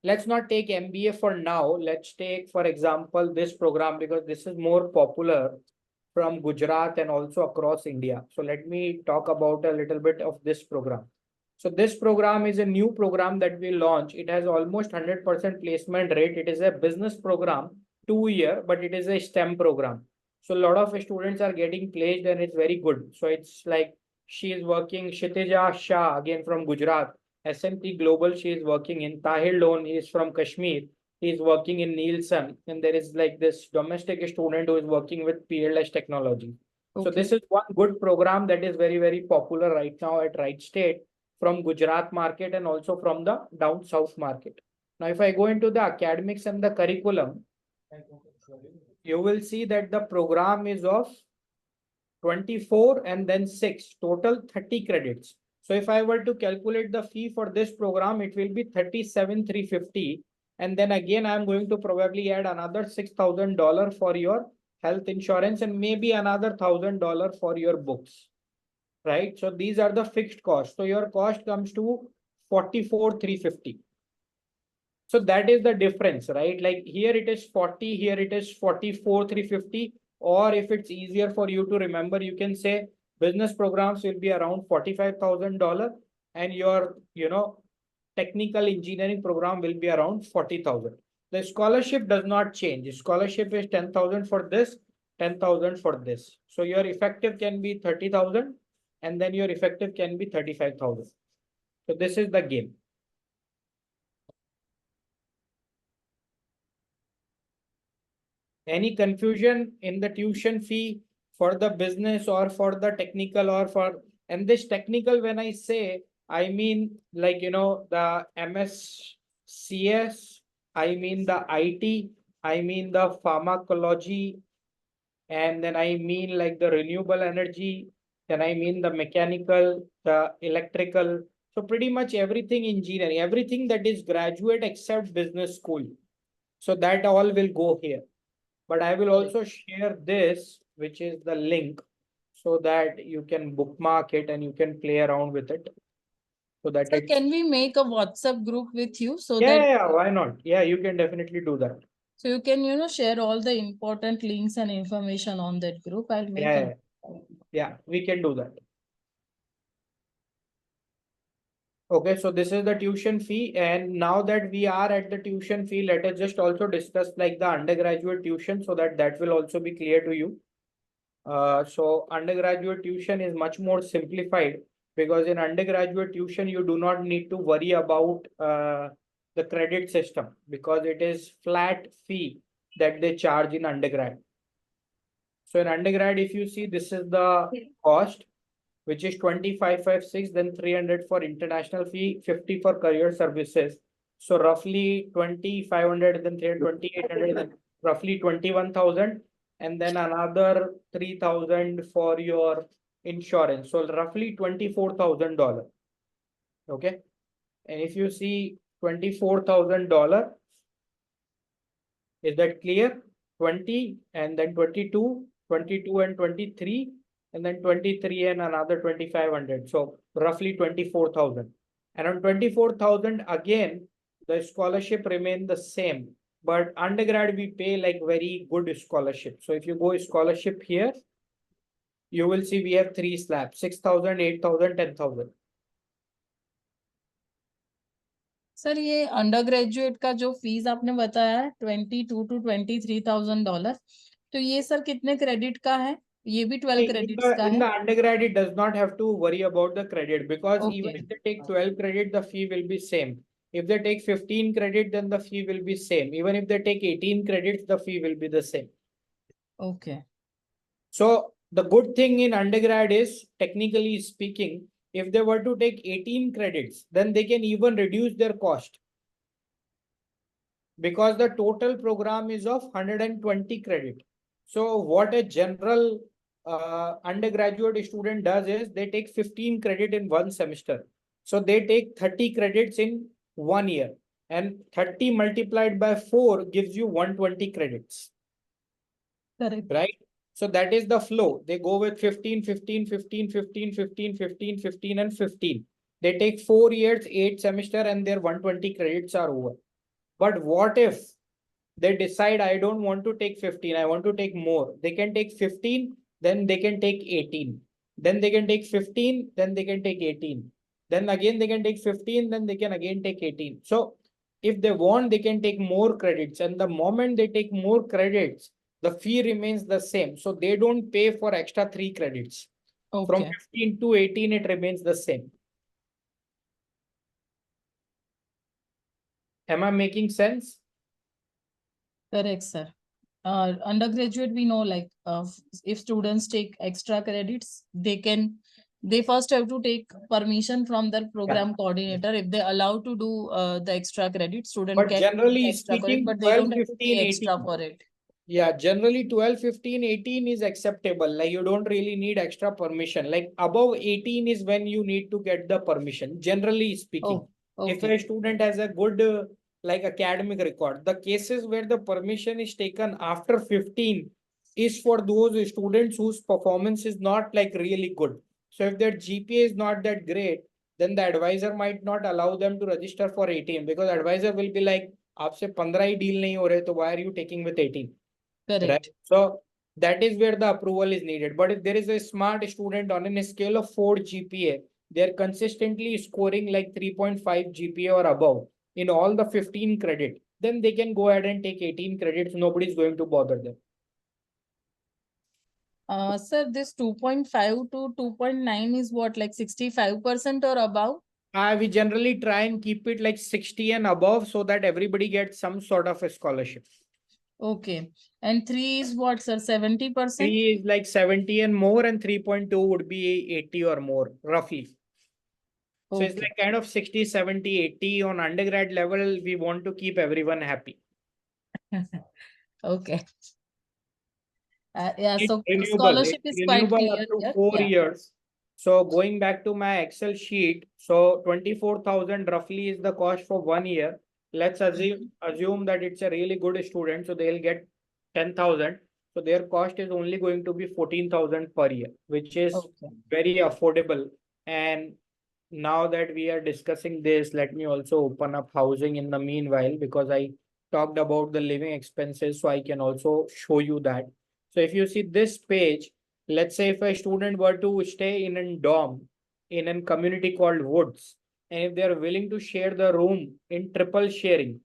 Speaker 1: let's not take MBA for now. Let's take, for example, this program because this is more popular from Gujarat and also across India. So let me talk about a little bit of this program. So this program is a new program that we launch. It has almost 100% placement rate. It is a business program, 2 year, but it is a STEM program. So a lot of students are getting placed and it's very good. So it's like she is working, Kshitija Shah, again from Gujarat, SMP Global, she is working in. Tahir Lone, he is from Kashmir. He is working in Nielsen. And there is like this domestic student who is working with PLS technology. So this is one good program that is very, very popular right now at Wright State from Gujarat market and also from the down south market. Now, if I go into the academics and the curriculum, you will see that the program is of 24 and then 6, total 30 credits. So if I were to calculate the fee for this program, it will be 37,350. And then again, I'm going to probably add another $6,000 for your health insurance and maybe another $1,000 for your books, right? So these are the fixed costs. So your cost comes to 44,350. So that is the difference, right? Like here it is 40, here it is 44,350. Or if it's easier for you to remember, you can say business programs will be around $45,000 and your, technical engineering program will be around 40,000. The scholarship does not change. Scholarship is 10,000 for this, 10,000 for this. So your effective can be 30,000 and then your effective can be 35,000. So this is the game. Any confusion in the tuition fee for the business or for the technical or for, and this technical, when I say, I mean like, the MSCS, I mean the IT, I mean the pharmacology, and then I mean like the renewable energy, then I mean the mechanical, the electrical. So pretty much everything engineering, everything that is graduate except business school. So that all will go here. But I will also share this, which is the link, so that you can bookmark it and you can play around with it. So that
Speaker 2: Sir,
Speaker 1: it's,
Speaker 2: can we make a WhatsApp group with you so
Speaker 1: yeah,
Speaker 2: that
Speaker 1: yeah, why not? Yeah, you can definitely do that.
Speaker 2: so you can share all the important links and information on that group? I'll make
Speaker 1: Yeah,
Speaker 2: a
Speaker 1: yeah, we can do that. Okay, so this is the tuition fee. And now that we are at the tuition fee, let us just also discuss like the undergraduate tuition so that that will also be clear to you. So undergraduate tuition is much more simplified because in undergraduate tuition, you do not need to worry about the credit system because it is flat fee that they charge in undergrad. So in undergrad, if you see, this is the cost, which is 25,556, then 300 for international fee, 50 for career services. So roughly 2,500, then 2,800, then roughly 21,000, and then another 3,000 for your insurance. So roughly $24,000. Okay. And if you see $24,000, is that clear? 20 and then 22, 22 and 23, and then 23 and another 2,500. So roughly 24,000. And on 24,000, again, the scholarship remain the same. But undergrad, we pay like very good scholarship. So if you go scholarship here, you will see we have 3 slabs, 6,000, 8,000, 10,000.
Speaker 2: Sir ये under graduate का जो fees आपने बताया है $22,000 to $23,000, तो ये sir कितने credit का है? ये भी 12 क्रेडिट्स का
Speaker 1: In
Speaker 2: है?
Speaker 1: the undergrad, it does not have to worry about the credit because even
Speaker 2: Okay.
Speaker 1: if they take 12 credit, the fee will be same. If they take 15 credit, then the fee will be same. Even if they take 18 credits, the fee will be the same.
Speaker 2: Okay.
Speaker 1: So the good thing in undergrad is, technically speaking, if they were to take 18 credits, then they can even reduce their cost because the total program is of 120 credit. So what a general undergraduate student does is they take 15 credit in one semester. So they take 30 credits in 1 year, and 30 multiplied by 4 gives you 120 credits.
Speaker 2: Correct.
Speaker 1: Right? So that is the flow. They go with 15, 15, 15, 15, 15, 15, 15, and 15. They take 4 years, 8 semester, and their 120 credits are over. But what if they decide, I don't want to take 15, I want to take more? They can take 15, then they can take 18. Then they can take 15, then they can take 18. Then again they can take 15, then they can again take 18. So if they want, they can take more credits. And the moment they take more credits, the fee remains the same. So they don't pay for extra 3 credits. From
Speaker 2: Okay.
Speaker 1: 15 to 18, it remains the same. Am I making sense?
Speaker 2: Correct, sir. Undergraduate, we know, like, if students take extra credits, they first have to take permission from their program coordinator. If they allow to do the extra credit, student
Speaker 1: But
Speaker 2: can do the
Speaker 1: generally
Speaker 2: extra credit,
Speaker 1: speaking,
Speaker 2: but they
Speaker 1: 12,
Speaker 2: don't have to
Speaker 1: 15,
Speaker 2: pay extra
Speaker 1: 18.
Speaker 2: for it.
Speaker 1: Yeah, generally 12, 15, 18 is acceptable. Like you don't really need extra permission. Like above 18 is when you need to get the permission, generally speaking.
Speaker 2: Oh,
Speaker 1: If
Speaker 2: okay.
Speaker 1: a student has a good like academic record, the cases where the permission is taken after 15 is for those students whose performance is not like really good. So if their GPA is not that great, then the advisor might not allow them to register for 18 because advisor will be like, आपसे 15 ही deal नहीं हो रहे तो why are you taking with 18? Right.
Speaker 2: Correct.
Speaker 1: So that is where the approval is needed. But if there is a smart student on a scale of 4 GPA, they're consistently scoring like 3.5 GPA or above in all the 15 credit, then they can go ahead and take 18 credits. Nobody's going to bother them.
Speaker 2: Sir, this 2.5 to 2.9 is what, like 65% or above?
Speaker 1: We generally try and keep it like 60 and above so that everybody gets some sort of a scholarship.
Speaker 2: Okay. And 3 is what, sir? 70%?
Speaker 1: 3 is like 70 and more, and 3.2 would be 80 or more, roughly. So it's
Speaker 2: Okay.
Speaker 1: like kind of 60, 70, 80 on undergrad level. We want to keep everyone happy.
Speaker 2: Okay. Yeah,
Speaker 1: It's
Speaker 2: so
Speaker 1: renewable.
Speaker 2: scholarship
Speaker 1: It's
Speaker 2: is quite
Speaker 1: renewable up
Speaker 2: clear
Speaker 1: to
Speaker 2: here.
Speaker 1: 4 years. So going back to my Excel sheet, so 24,000 roughly is the cost for 1 year. Let's assume that it's a really good student, so they'll get 10,000. So their cost is only going to be 14,000 per year, which is
Speaker 2: Okay.
Speaker 1: very affordable. And now that we are discussing this, let me also open up housing in the meanwhile, because I talked about the living expenses, so I can also show you that. So if you see this page, let's say if a student were to stay in a dorm in a community called Woods, and if they are willing to share the room in triple sharing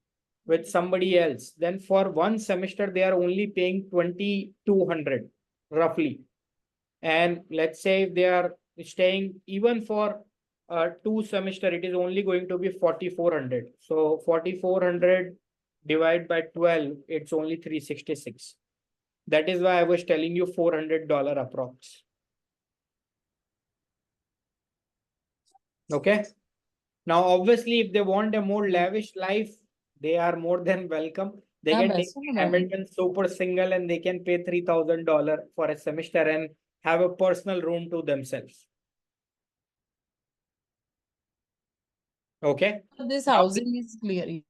Speaker 1: with somebody else, then for one semester they are only paying 2,200 roughly. And let's say if they are staying even for 2 semester, it is only going to be 4,400. So 4,400 divided by 12, it's only 366. That is why I was telling you $400 approx. Okay. Now, obviously, if they want a more lavish life, they are more than welcome. They
Speaker 2: Yeah,
Speaker 1: can take
Speaker 2: best of luck.
Speaker 1: Hamilton Super Single and they can pay $3,000 for a semester and have a personal room to themselves. Okay.
Speaker 2: This
Speaker 1: Now,
Speaker 2: housing is clear.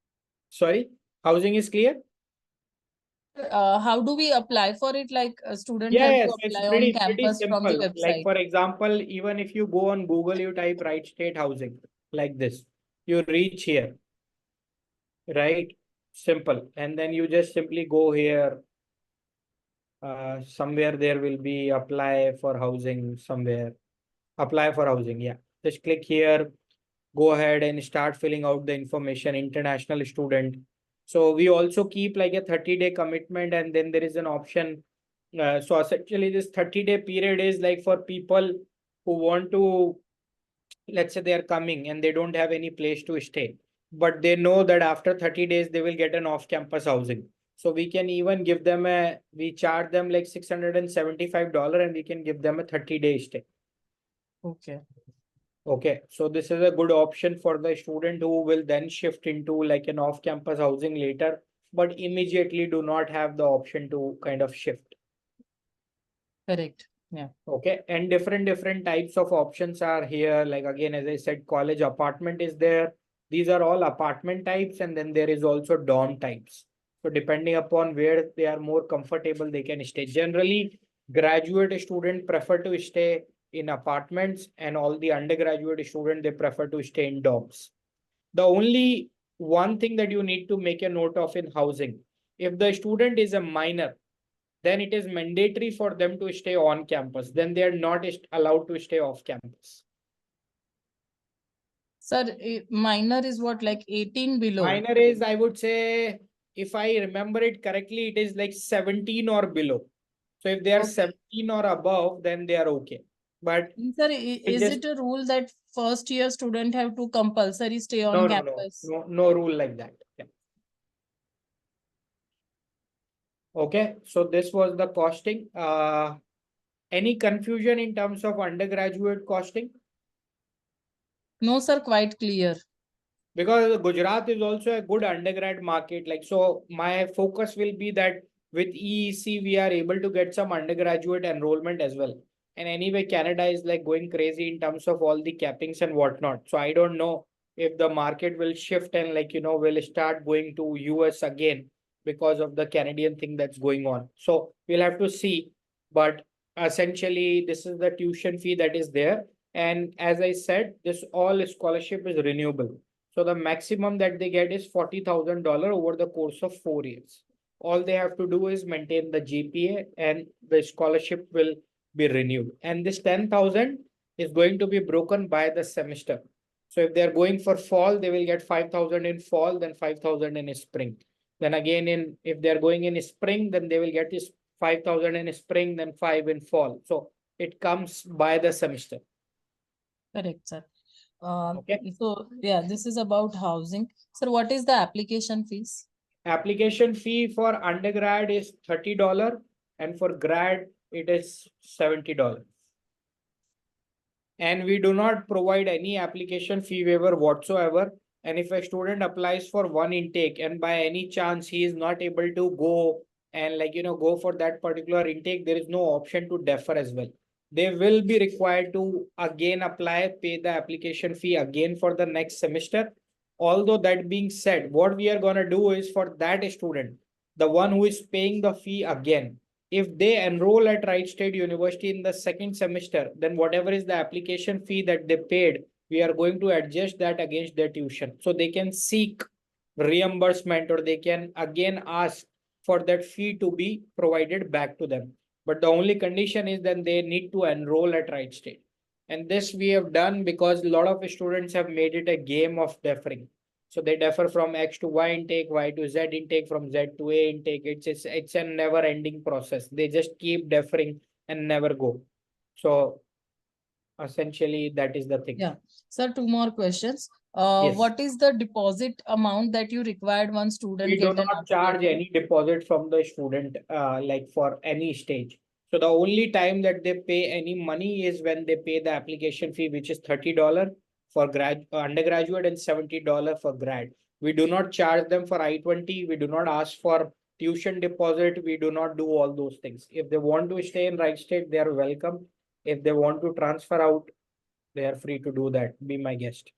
Speaker 1: sorry, housing is clear?
Speaker 2: How do we apply for it? Like a student
Speaker 1: Yeah,
Speaker 2: have
Speaker 1: yeah,
Speaker 2: to
Speaker 1: so it's
Speaker 2: apply on
Speaker 1: pretty
Speaker 2: campus from the
Speaker 1: simple. Like
Speaker 2: website.
Speaker 1: for example, even if you go on Google, you type Wright State Housing like this, you reach here, right? Simple. And then you just simply go here. Somewhere there will be apply for housing somewhere. Apply for housing. Yeah. Just click here, go ahead and start filling out the information, international student. So we also keep like a 30-day commitment, and then there is an option. So essentially this 30-day period is like for people who want to, let's say they are coming and they don't have any place to stay, but they know that after 30 days they will get an off-campus housing. So we can even give them we charge them like $675 and we can give them a 30-day stay.
Speaker 2: Okay.
Speaker 1: Okay, so this is a good option for the student who will then shift into like an off-campus housing later, but immediately do not have the option to kind of shift.
Speaker 2: Correct. Yeah.
Speaker 1: Okay, and different types of options are here. Like again, as I said, college apartment is there. These are all apartment types, and then there is also dorm types. So depending upon where they are more comfortable, they can stay. Generally, graduate student prefer to stay in apartments, and all the undergraduate student they prefer to stay in dorms. The only one thing that you need to make a note of in housing, if the student is a minor, then it is mandatory for them to stay on campus. Then they are not allowed to stay off campus.
Speaker 2: Sir, minor is what, like 18 below?
Speaker 1: Minor is, I would say, if I remember it correctly, it is like 17 or below. So if they are
Speaker 2: Okay.
Speaker 1: 17 or above, then they are okay. But
Speaker 2: Sir,
Speaker 1: it
Speaker 2: is
Speaker 1: just
Speaker 2: it a rule that first year student have to compulsory stay on campus?
Speaker 1: no rule like that. Yeah. Okay, so this was the costing. Any confusion in terms of undergraduate costing?
Speaker 2: No, sir, quite clear.
Speaker 1: Because Gujarat is also a good undergrad market. Like, so my focus will be that with EEC, we are able to get some undergraduate enrollment as well. And anyway, Canada is like going crazy in terms of all the cappings and whatnot. So I don't know if the market will shift and like, will start going to US again because of the Canadian thing that's going on. So we'll have to see. But essentially, this is the tuition fee that is there. And as I said, this all scholarship is renewable. So the maximum that they get is $40,000 over the course of 4 years. All they have to do is maintain the GPA and the scholarship will be renewed. And this 10,000 is going to be broken by the semester. So if they're going for fall, they will get 5,000 in fall, then 5,000 in spring. Then again, if they're going in spring, then they will get this 5,000 in spring, then 5 in fall. So it comes by the semester.
Speaker 2: Correct, sir.
Speaker 1: Okay.
Speaker 2: So yeah, this is about housing. Sir, what is the application fees?
Speaker 1: Application fee for undergrad is $30 and for grad it is $70. And we do not provide any application fee waiver whatsoever. And if a student applies for one intake and by any chance he is not able to go and go for that particular intake, there is no option to defer as well. They will be required to again apply, pay the application fee again for the next semester. Although that being said, what we are going to do is for that student, the one who is paying the fee again, if they enroll at Wright State University in the second semester, then whatever is the application fee that they paid, we are going to adjust that against their tuition. So they can seek reimbursement or they can again ask for that fee to be provided back to them. But the only condition is then they need to enroll at Wright State. And this we have done because a lot of students have made it a game of deferring. So they differ from X to Y intake, Y to Z intake, from Z to A intake. It's a never ending process. They just keep deferring and never go. So essentially that is the thing.
Speaker 2: Yeah. Sir, two more questions.
Speaker 1: Yes.
Speaker 2: What is the deposit amount that you required one student
Speaker 1: We do
Speaker 2: get an
Speaker 1: not charge
Speaker 2: upgrade?
Speaker 1: any deposit from the student, like for any stage. So the only time that they pay any money is when they pay the application fee, which is $30 for undergraduate and $70 for grad. We do not charge them for I-20. We do not ask for tuition deposit. We do not do all those things. If they want to stay in Wright State, they are welcome. If they want to transfer out, they are free to do that. Be my guest.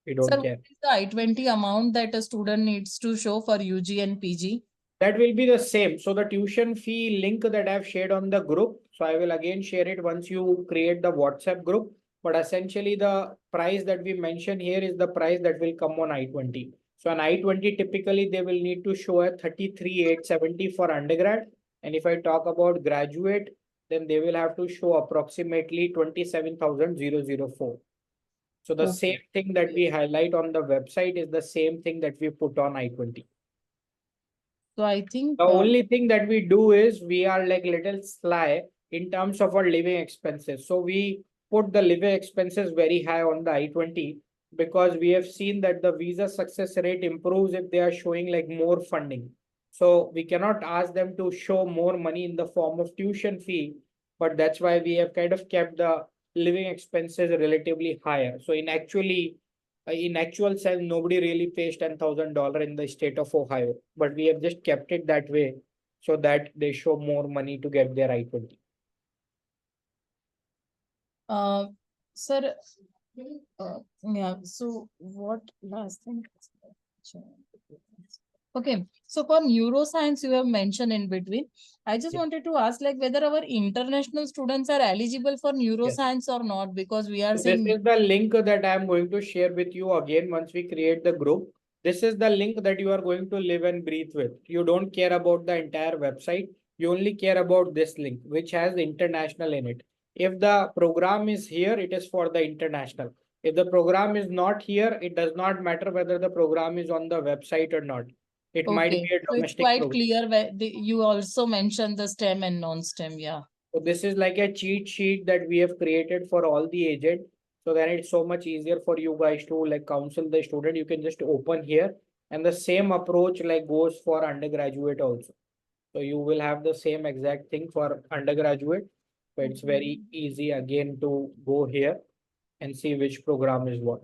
Speaker 1: We don't
Speaker 2: Sir,
Speaker 1: care.
Speaker 2: what is the I-20 amount that a student needs to show for UG and PG?
Speaker 1: That will be the same. So the tuition fee link that I've shared on the group. So I will again share it once you create the WhatsApp group. But essentially the price that we mentioned here is the price that will come on I-20. So on I-20, typically they will need to show a 33,870 for undergrad. And if I talk about graduate, then they will have to show approximately 27,004. So the same thing that we highlight on the website is the same thing that we put on I-20.
Speaker 2: So I think
Speaker 1: The only thing that we do is we are like little sly in terms of our living expenses. So we put the living expenses very high on the I-20 because we have seen that the visa success rate improves if they are showing like more funding. So we cannot ask them to show more money in the form of tuition fee, but that's why we have kind of kept the living expenses relatively higher. So in actual sense, nobody really pays $10,000 in the state of Ohio, but we have just kept it that way so that they show more money to get their I-20.
Speaker 2: sir, yeah, so what last thing? Okay, so for neuroscience, you have mentioned in between. I just
Speaker 1: Yeah.
Speaker 2: wanted to ask, like, whether our international students are eligible for
Speaker 1: Yes.
Speaker 2: neuroscience or not, because we are
Speaker 1: So this
Speaker 2: seeing.
Speaker 1: is the link that I am going to share with you again once we create the group. This is the link that you are going to live and breathe with. You don't care about the entire website. You only care about this link, which has international in it. If the program is here, it is for the international. If the program is not here, it does not matter whether the program is on the website or not. It might
Speaker 2: Okay,
Speaker 1: be a
Speaker 2: so it's
Speaker 1: domestic
Speaker 2: quite
Speaker 1: program.
Speaker 2: clear where you also mentioned the STEM and non-STEM, yeah.
Speaker 1: So this is like a cheat sheet that we have created for all the agent. So then it's so much easier for you guys to like counsel the student. You can just open here and the same approach like goes for undergraduate also. So you will have the same exact thing for undergraduate. So it's very easy again to go here and see which program is what.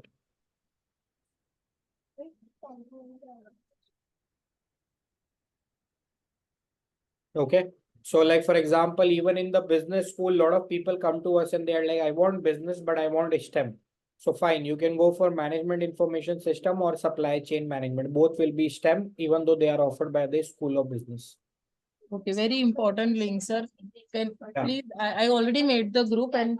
Speaker 1: Okay. So like for example, even in the business school, a lot of people come to us and they are like, I want business, but I want STEM. So fine, you can go for management information system or supply chain management. Both will be STEM, even though they are offered by the School of Business.
Speaker 2: Okay, very important link, sir. Can
Speaker 1: Yeah.
Speaker 2: please, I already made the group and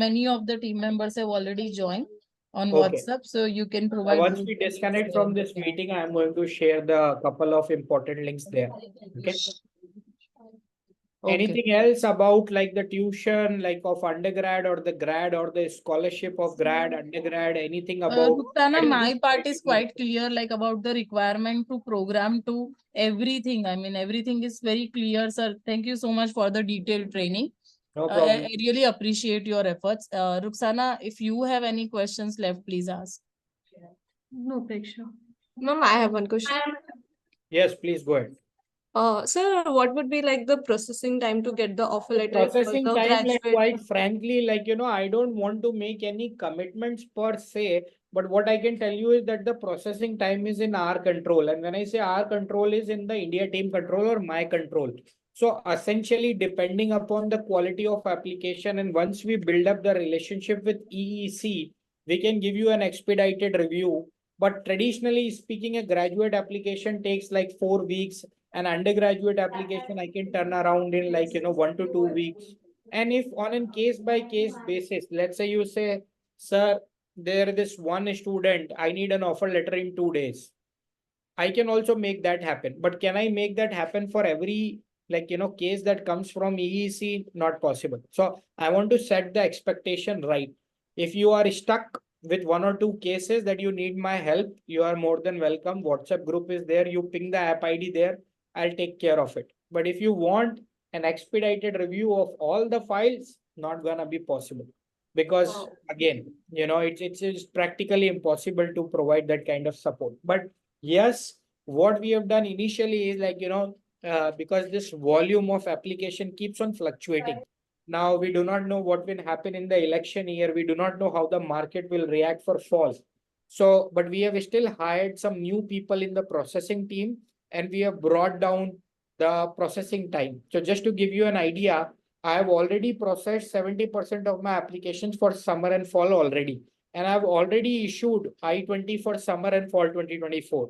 Speaker 2: many of the team members have already joined on
Speaker 1: Okay.
Speaker 2: WhatsApp. So you can provide.
Speaker 1: Once we disconnect from this meeting, I am going to share the couple of important links there. Okay.
Speaker 2: Okay.
Speaker 1: Anything else about like the tuition, like of undergrad or the grad or the scholarship of grad, undergrad, anything about?
Speaker 2: Rukhsana, my part is quite clear, like about the requirement to program to everything. I mean, everything is very clear, sir. Thank you so much for the detailed training.
Speaker 1: No
Speaker 2: I
Speaker 1: problem.
Speaker 2: really appreciate your efforts. Rukhsana, if you have any questions left, please ask.
Speaker 3: No, Preksha. Ma'am, I have one question.
Speaker 1: Yes, please go ahead.
Speaker 3: Sir, what would be like the processing time to get the offer letter for
Speaker 1: Processing
Speaker 3: the
Speaker 1: time, like
Speaker 3: graduate?
Speaker 1: quite frankly, like I don't want to make any commitments per se, but what I can tell you is that the processing time is in our control. And when I say our control is in the India team control or my control. So essentially, depending upon the quality of application, and once we build up the relationship with EEC, we can give you an expedited review. But traditionally speaking, a graduate application takes like 4 weeks. An undergraduate application I can turn around in like 1 to 2 weeks. And if on a case by case basis, let's say you say, sir, there is this one student, I need an offer letter in 2 days. I can also make that happen. But can I make that happen for every case that comes from EEC? Not possible. So I want to set the expectation right. If you are stuck with 1 or 2 cases that you need my help, you are more than welcome. WhatsApp group is there. You ping the app ID there. I'll take care of it. But if you want an expedited review of all the files, not gonna be possible. Because again, it's practically impossible to provide that kind of support. But yes, what we have done initially is because this volume of application keeps on fluctuating. Now we do not know what will happen in the election year. We do not know how the market will react for fall. So, but we have still hired some new people in the processing team, and we have brought down the processing time. So just to give you an idea, I have already processed 70% of my applications for summer and fall already. And I've already issued I-20 for summer and fall 2024.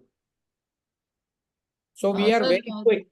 Speaker 1: So we are
Speaker 2: Sir,
Speaker 1: very quick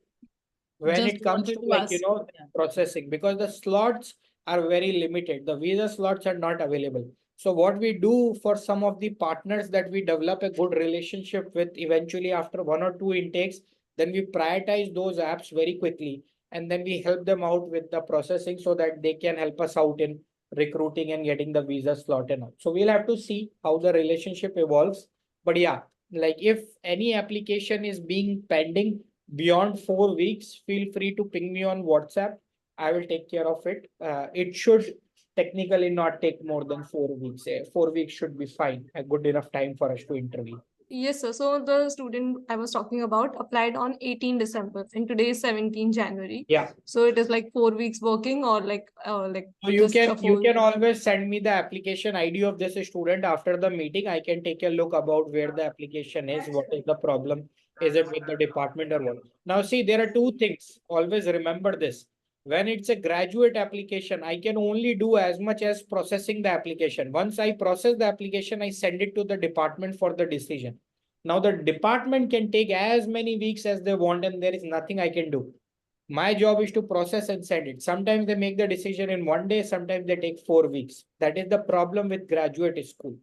Speaker 1: when
Speaker 2: just
Speaker 1: it comes
Speaker 2: wanted
Speaker 1: to
Speaker 2: to ask. Yeah.
Speaker 1: processing, because the slots are very limited. The visa slots are not available. So what we do for some of the partners that we develop a good relationship with, eventually after 1 or 2 intakes, then we prioritize those apps very quickly. And then we help them out with the processing so that they can help us out in recruiting and getting the visa slot and all. So we'll have to see how the relationship evolves. But yeah, like if any application is being pending beyond 4 weeks, feel free to ping me on WhatsApp. I will take care of it. It should technically not take more than 4 weeks. 4 weeks should be fine, a good enough time for us to interview.
Speaker 3: Yes, sir. So the student I was talking about applied on 18 December and today is 17 January.
Speaker 1: Yeah.
Speaker 3: So it is like 4 weeks working or like
Speaker 1: So you
Speaker 3: just a
Speaker 1: can
Speaker 3: full.
Speaker 1: always send me the application ID of this student after the meeting. I can take a look about where the application is, what is the problem, is it with the department or what. Now see, there are two things. Always remember this. When it's a graduate application, I can only do as much as processing the application. Once I process the application, I send it to the department for the decision. Now the department can take as many weeks as they want, and there is nothing I can do. My job is to process and send it. Sometimes they make the decision in 1 day, sometimes they take 4 weeks. That is the problem with graduate school.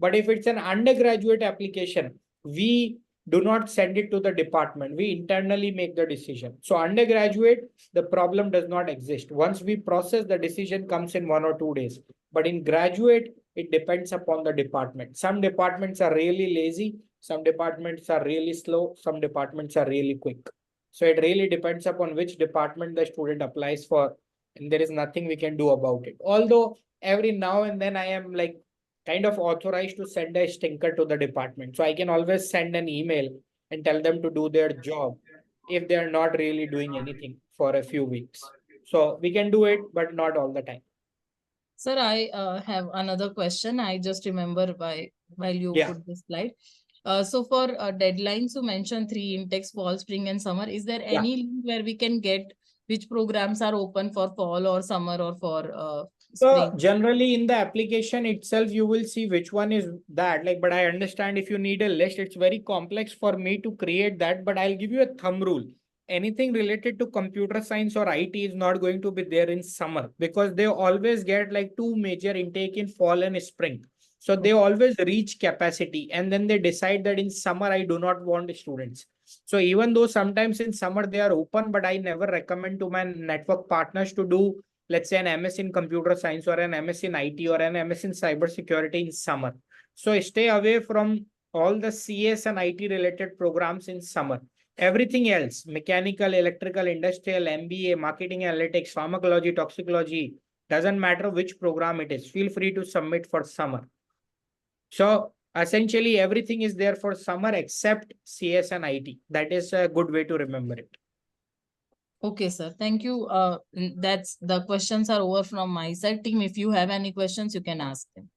Speaker 1: But if it's an undergraduate application, we do not send it to the department. We internally make the decision. So undergraduate, the problem does not exist. Once we process, the decision comes in 1 or 2 days. But in graduate, it depends upon the department. Some departments are really lazy. Some departments are really slow. Some departments are really quick. So it really depends upon which department the student applies for, and there is nothing we can do about it. Although every now and then I am like kind of authorized to send a stinker to the department. So I can always send an email and tell them to do their job. if they are not really doing anything for a few weeks. So we can do it, but not all the time.
Speaker 2: Sir, I have another question. I just remember while you
Speaker 1: Yeah.
Speaker 2: put this slide. So for deadlines, you mentioned three intakes, fall, spring, and summer. Is there
Speaker 1: Yeah.
Speaker 2: any link where we can get which programs are open for fall or summer or for
Speaker 1: So
Speaker 2: spring?
Speaker 1: generally in the application itself, you will see which one is that. Like, but I understand if you need a list, it's very complex for me to create that. But I'll give you a thumb rule. Anything related to computer science or IT is not going to be there in summer because they always get like two major intake in fall and spring. So they always reach capacity and then they decide that in summer I do not want students. So even though sometimes in summer they are open, but I never recommend to my network partners to do, let's say, an MS in computer science or an MS in IT or an MS in cybersecurity in summer. So stay away from all the CS and IT related programs in summer. Everything else, mechanical, electrical, industrial, MBA, marketing analytics, pharmacology, toxicology, doesn't matter which program it is. Feel free to submit for summer. So essentially everything is there for summer except CS and IT. That is a good way to remember it.
Speaker 2: Okay, sir. Thank you. That's the questions are over from my side. Team, if you have any questions, you can ask them.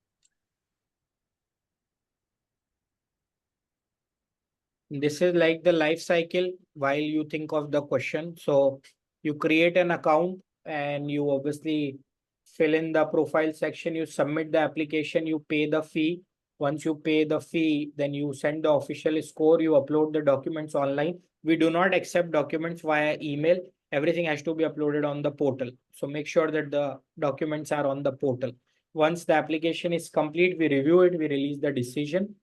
Speaker 1: This is like the life cycle while you think of the question. So you create an account and you obviously fill in the profile section, you submit the application, you pay the fee. Once you pay the fee, then you send the official score, you upload the documents online. We do not accept documents via email. Everything has to be uploaded on the portal. So make sure that the documents are on the portal. Once the application is complete, we review it, we release the decision.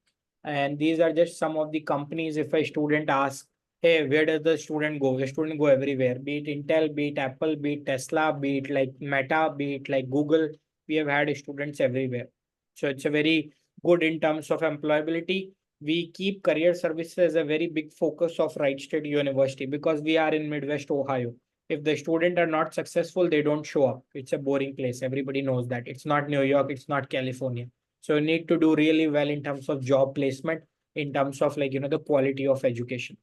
Speaker 1: And these are just some of the companies. If a student asks, hey, where does the student go? The student go everywhere, be it Intel, be it Apple, be it Tesla, be it like Meta, be it like Google. We have had students everywhere. So it's a very good in terms of employability. We keep career services as a very big focus of Wright State University because we are in Midwest Ohio. If the student are not successful, they don't show up. It's a boring place. Everybody knows that. It's not New York, it's not California. So you need to do really well in terms of job placement, in terms of like, the quality of education.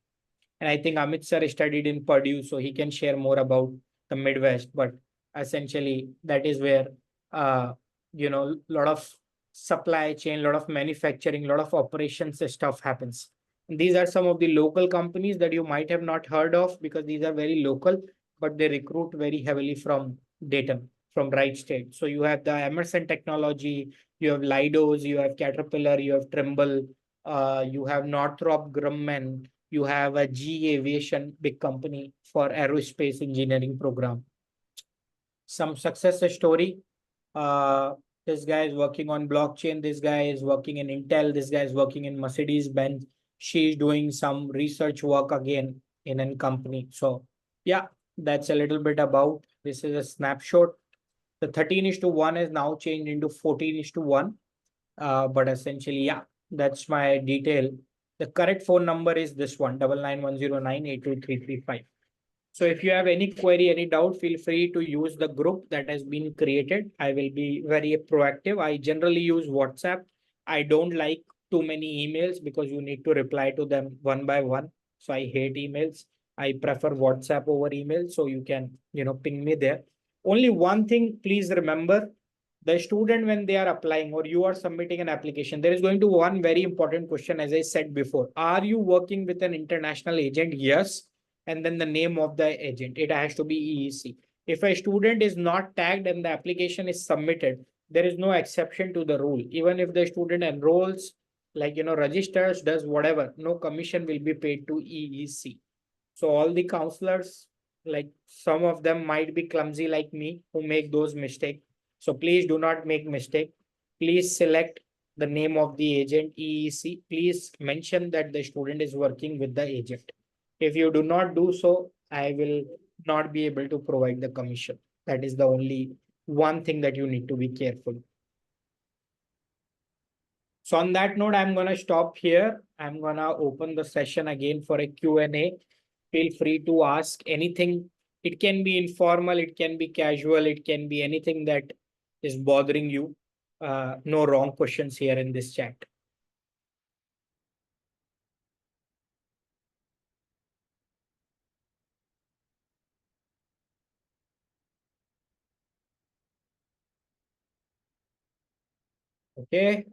Speaker 1: And I think Amit sir studied in Purdue, so he can share more about the Midwest. But essentially, that is where, a lot of supply chain, lot of manufacturing, lot of operations stuff happens. And these are some of the local companies that you might have not heard of because these are very local, but they recruit very heavily from Dayton, from Wright State. So you have the Emerson Technology, you have Leidos, you have Caterpillar, you have Trimble, you have Northrop Grumman, you have a GE Aviation, big company for aerospace engineering program. Some success story. Uh, this guy is working on blockchain. This guy is working in Intel. This guy is working in Mercedes Benz. She's doing some research work again in a company. So yeah, that's a little bit about. This is a snapshot. The 13:1 is now changed into 14:1. But essentially, yeah, that's my detail. The correct phone number is this one, 9910982335. So if you have any query, any doubt, feel free to use the group that has been created. I will be very proactive. I generally use WhatsApp. I don't like too many emails because you need to reply to them one by one. So I hate emails. I prefer WhatsApp over email. So you can, ping me there. Only one thing, please remember, the student when they are applying or you are submitting an application, there is going to one very important question, as I said before. Are you working with an international agent? Yes. And then the name of the agent. It has to be EEC. If a student is not tagged and the application is submitted, there is no exception to the rule. Even if the student enrolls, registers, does whatever, no commission will be paid to EEC. So all the counselors, like some of them might be clumsy like me who make those mistakes. So please do not make mistake. Please select the name of the agent, EEC. Please mention that the student is working with the agent. If you do not do so, I will not be able to provide the commission. That is the only one thing that you need to be careful. So on that note, I'm going to stop here. I'm going to open the session again for a Q&A. Feel free to ask anything. It can be informal, it can be casual, it can be anything that is bothering you. No wrong questions here in this chat. Okay.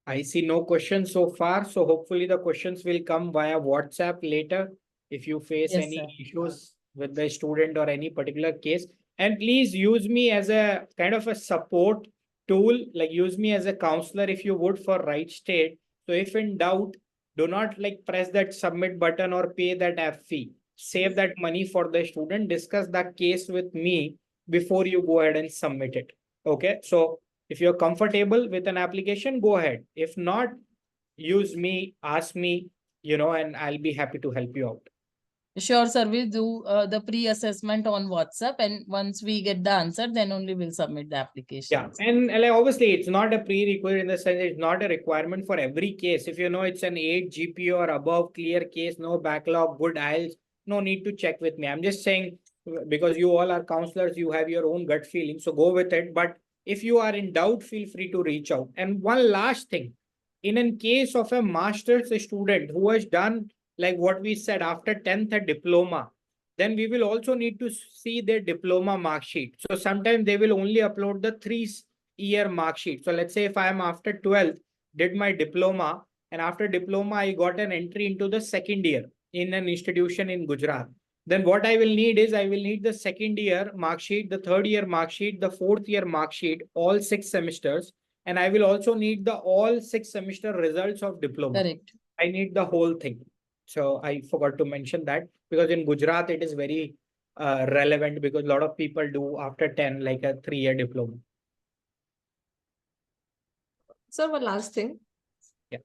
Speaker 1: I see no questions so far, so hopefully the questions will come via WhatsApp later. If you face
Speaker 2: Yes,
Speaker 1: any
Speaker 2: sir.
Speaker 1: issues with the student or any particular case, and please use me as a kind of a support tool, like use me as a counselor if you would for Wright State. So if in doubt, do not like press that submit button or pay that app fee. Save that money for the student, discuss that case with me before you go ahead and submit it. Okay, so if you're comfortable with an application, go ahead. If not, use me, ask me, and I'll be happy to help you out.
Speaker 2: Sure, sir. We'll do the pre-assessment on WhatsApp, and once we get the answer, then only we'll submit the application.
Speaker 1: Yeah, and like obviously it's not a prerequisite in the sense it's not a requirement for every case. If you know it's an 8 GPA or above clear case, no backlog, good IELTS, no need to check with me. I'm just saying because you all are counselors, you have your own gut feeling, so go with it. But if you are in doubt, feel free to reach out. And one last thing, in case of a master's student who has done like what we said after 10th a diploma, then we will also need to see their diploma mark sheet. So sometimes they will only upload the 3-year mark sheet. So let's say if I am after 12th, did my diploma, and after diploma, I got an entry into the second year in an institution in Gujarat. Then what I will need is I will need the second year mark sheet, the third year mark sheet, the fourth year mark sheet, all 6 semesters. And I will also need the all 6 semester results of diploma.
Speaker 2: Correct.
Speaker 1: I need the whole thing. So I forgot to mention that because in Gujarat, it is very relevant because a lot of people do after 10, like a 3-year diploma.
Speaker 3: Sir, one last thing.
Speaker 1: Yeah.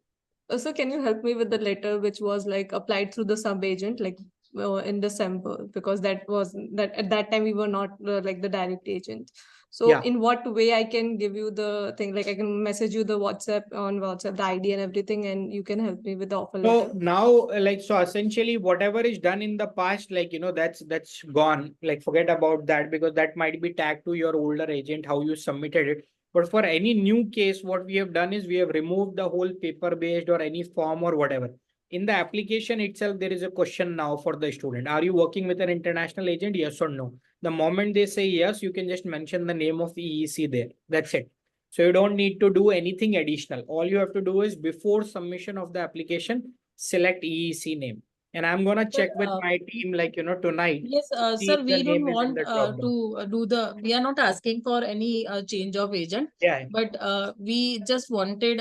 Speaker 3: So can you help me with the letter which was like applied through the sub agent, like in December, because that was that at that time we were not like the direct agent. So
Speaker 1: Yeah.
Speaker 3: in what way I can give you the thing, like I can message you the WhatsApp on WhatsApp, the ID and everything, and you can help me with the offer letter.
Speaker 1: So now, like, so essentially, whatever is done in the past, like, that's gone. Like, forget about that because that might be tagged to your older agent, how you submitted it. But for any new case, what we have done is we have removed the whole paper-based or any form or whatever. In the application itself, there is a question now for the student. Are you working with an international agent? Yes or no? The moment they say yes, you can just mention the name of EEC there. That's it. So you don't need to do anything additional. All you have to do is before submission of the application, select EEC name. And I'm going to check with my team, like, tonight.
Speaker 2: Yes,
Speaker 1: See
Speaker 2: sir,
Speaker 1: if the
Speaker 2: we don't
Speaker 1: name is in
Speaker 2: want
Speaker 1: the drop down.
Speaker 2: to do we are not asking for any change of agent,
Speaker 1: Yeah.
Speaker 2: but we just wanted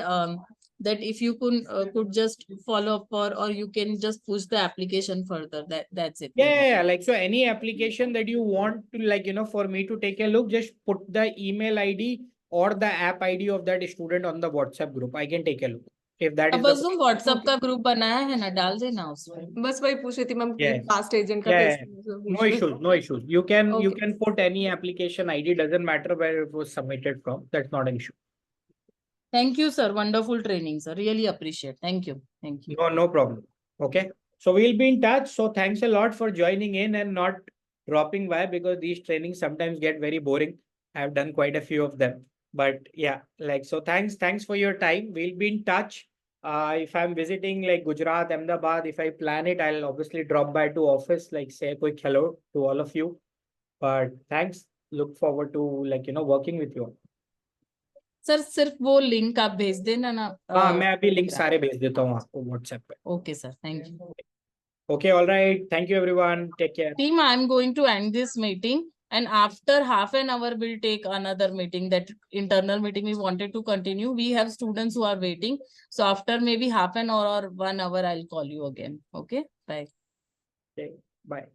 Speaker 2: that if you could just follow up or you can just push the application further. That's it.
Speaker 1: Yeah. Like, so any application that you want to, like, for me to take a look, just put the email ID or the app ID of that student on the WhatsApp group. I can take a look. If that
Speaker 2: अब
Speaker 1: is
Speaker 2: बस
Speaker 1: the.
Speaker 2: तुम WhatsApp का group बनाया है ना, डाल देना उसमें.
Speaker 3: बस वही पूछ रही थी मैम,
Speaker 1: Yeah.
Speaker 3: पास्ट एजेंट का
Speaker 1: Yeah.
Speaker 3: Test
Speaker 1: No issues. No issues. You can
Speaker 3: Okay.
Speaker 1: put any application ID. Doesn't matter where it was submitted from. That's not an issue.
Speaker 2: Thank you, sir. Wonderful training, sir. Really appreciate. Thank you. Thank you.
Speaker 1: No problem. Okay. So we'll be in touch. So thanks a lot for joining in and not dropping by because these trainings sometimes get very boring. I've done quite a few of them. But yeah, like, so thanks for your time. We'll be in touch. If I'm visiting like Gujarat, Ahmedabad, if I plan it, I'll obviously drop by to office, like say a quick hello to all of you. But thanks. Look forward to like, working with you.
Speaker 2: Sir सिर्फ वो link आप भेज देना ना.
Speaker 1: हाँ, मैं अभी link सारे भेज देता हूँ आपको WhatsApp पे.
Speaker 2: Okay, sir. Thank you.
Speaker 1: Okay, all right. Thank you, everyone. Take care.
Speaker 2: Team, I'm going to end this meeting, and after half an hour, we'll take another meeting. That internal meeting we wanted to continue. We have students who are waiting. So after maybe half an hour or 1 hour, I'll call you again. Okay, bye.
Speaker 1: Okay, bye.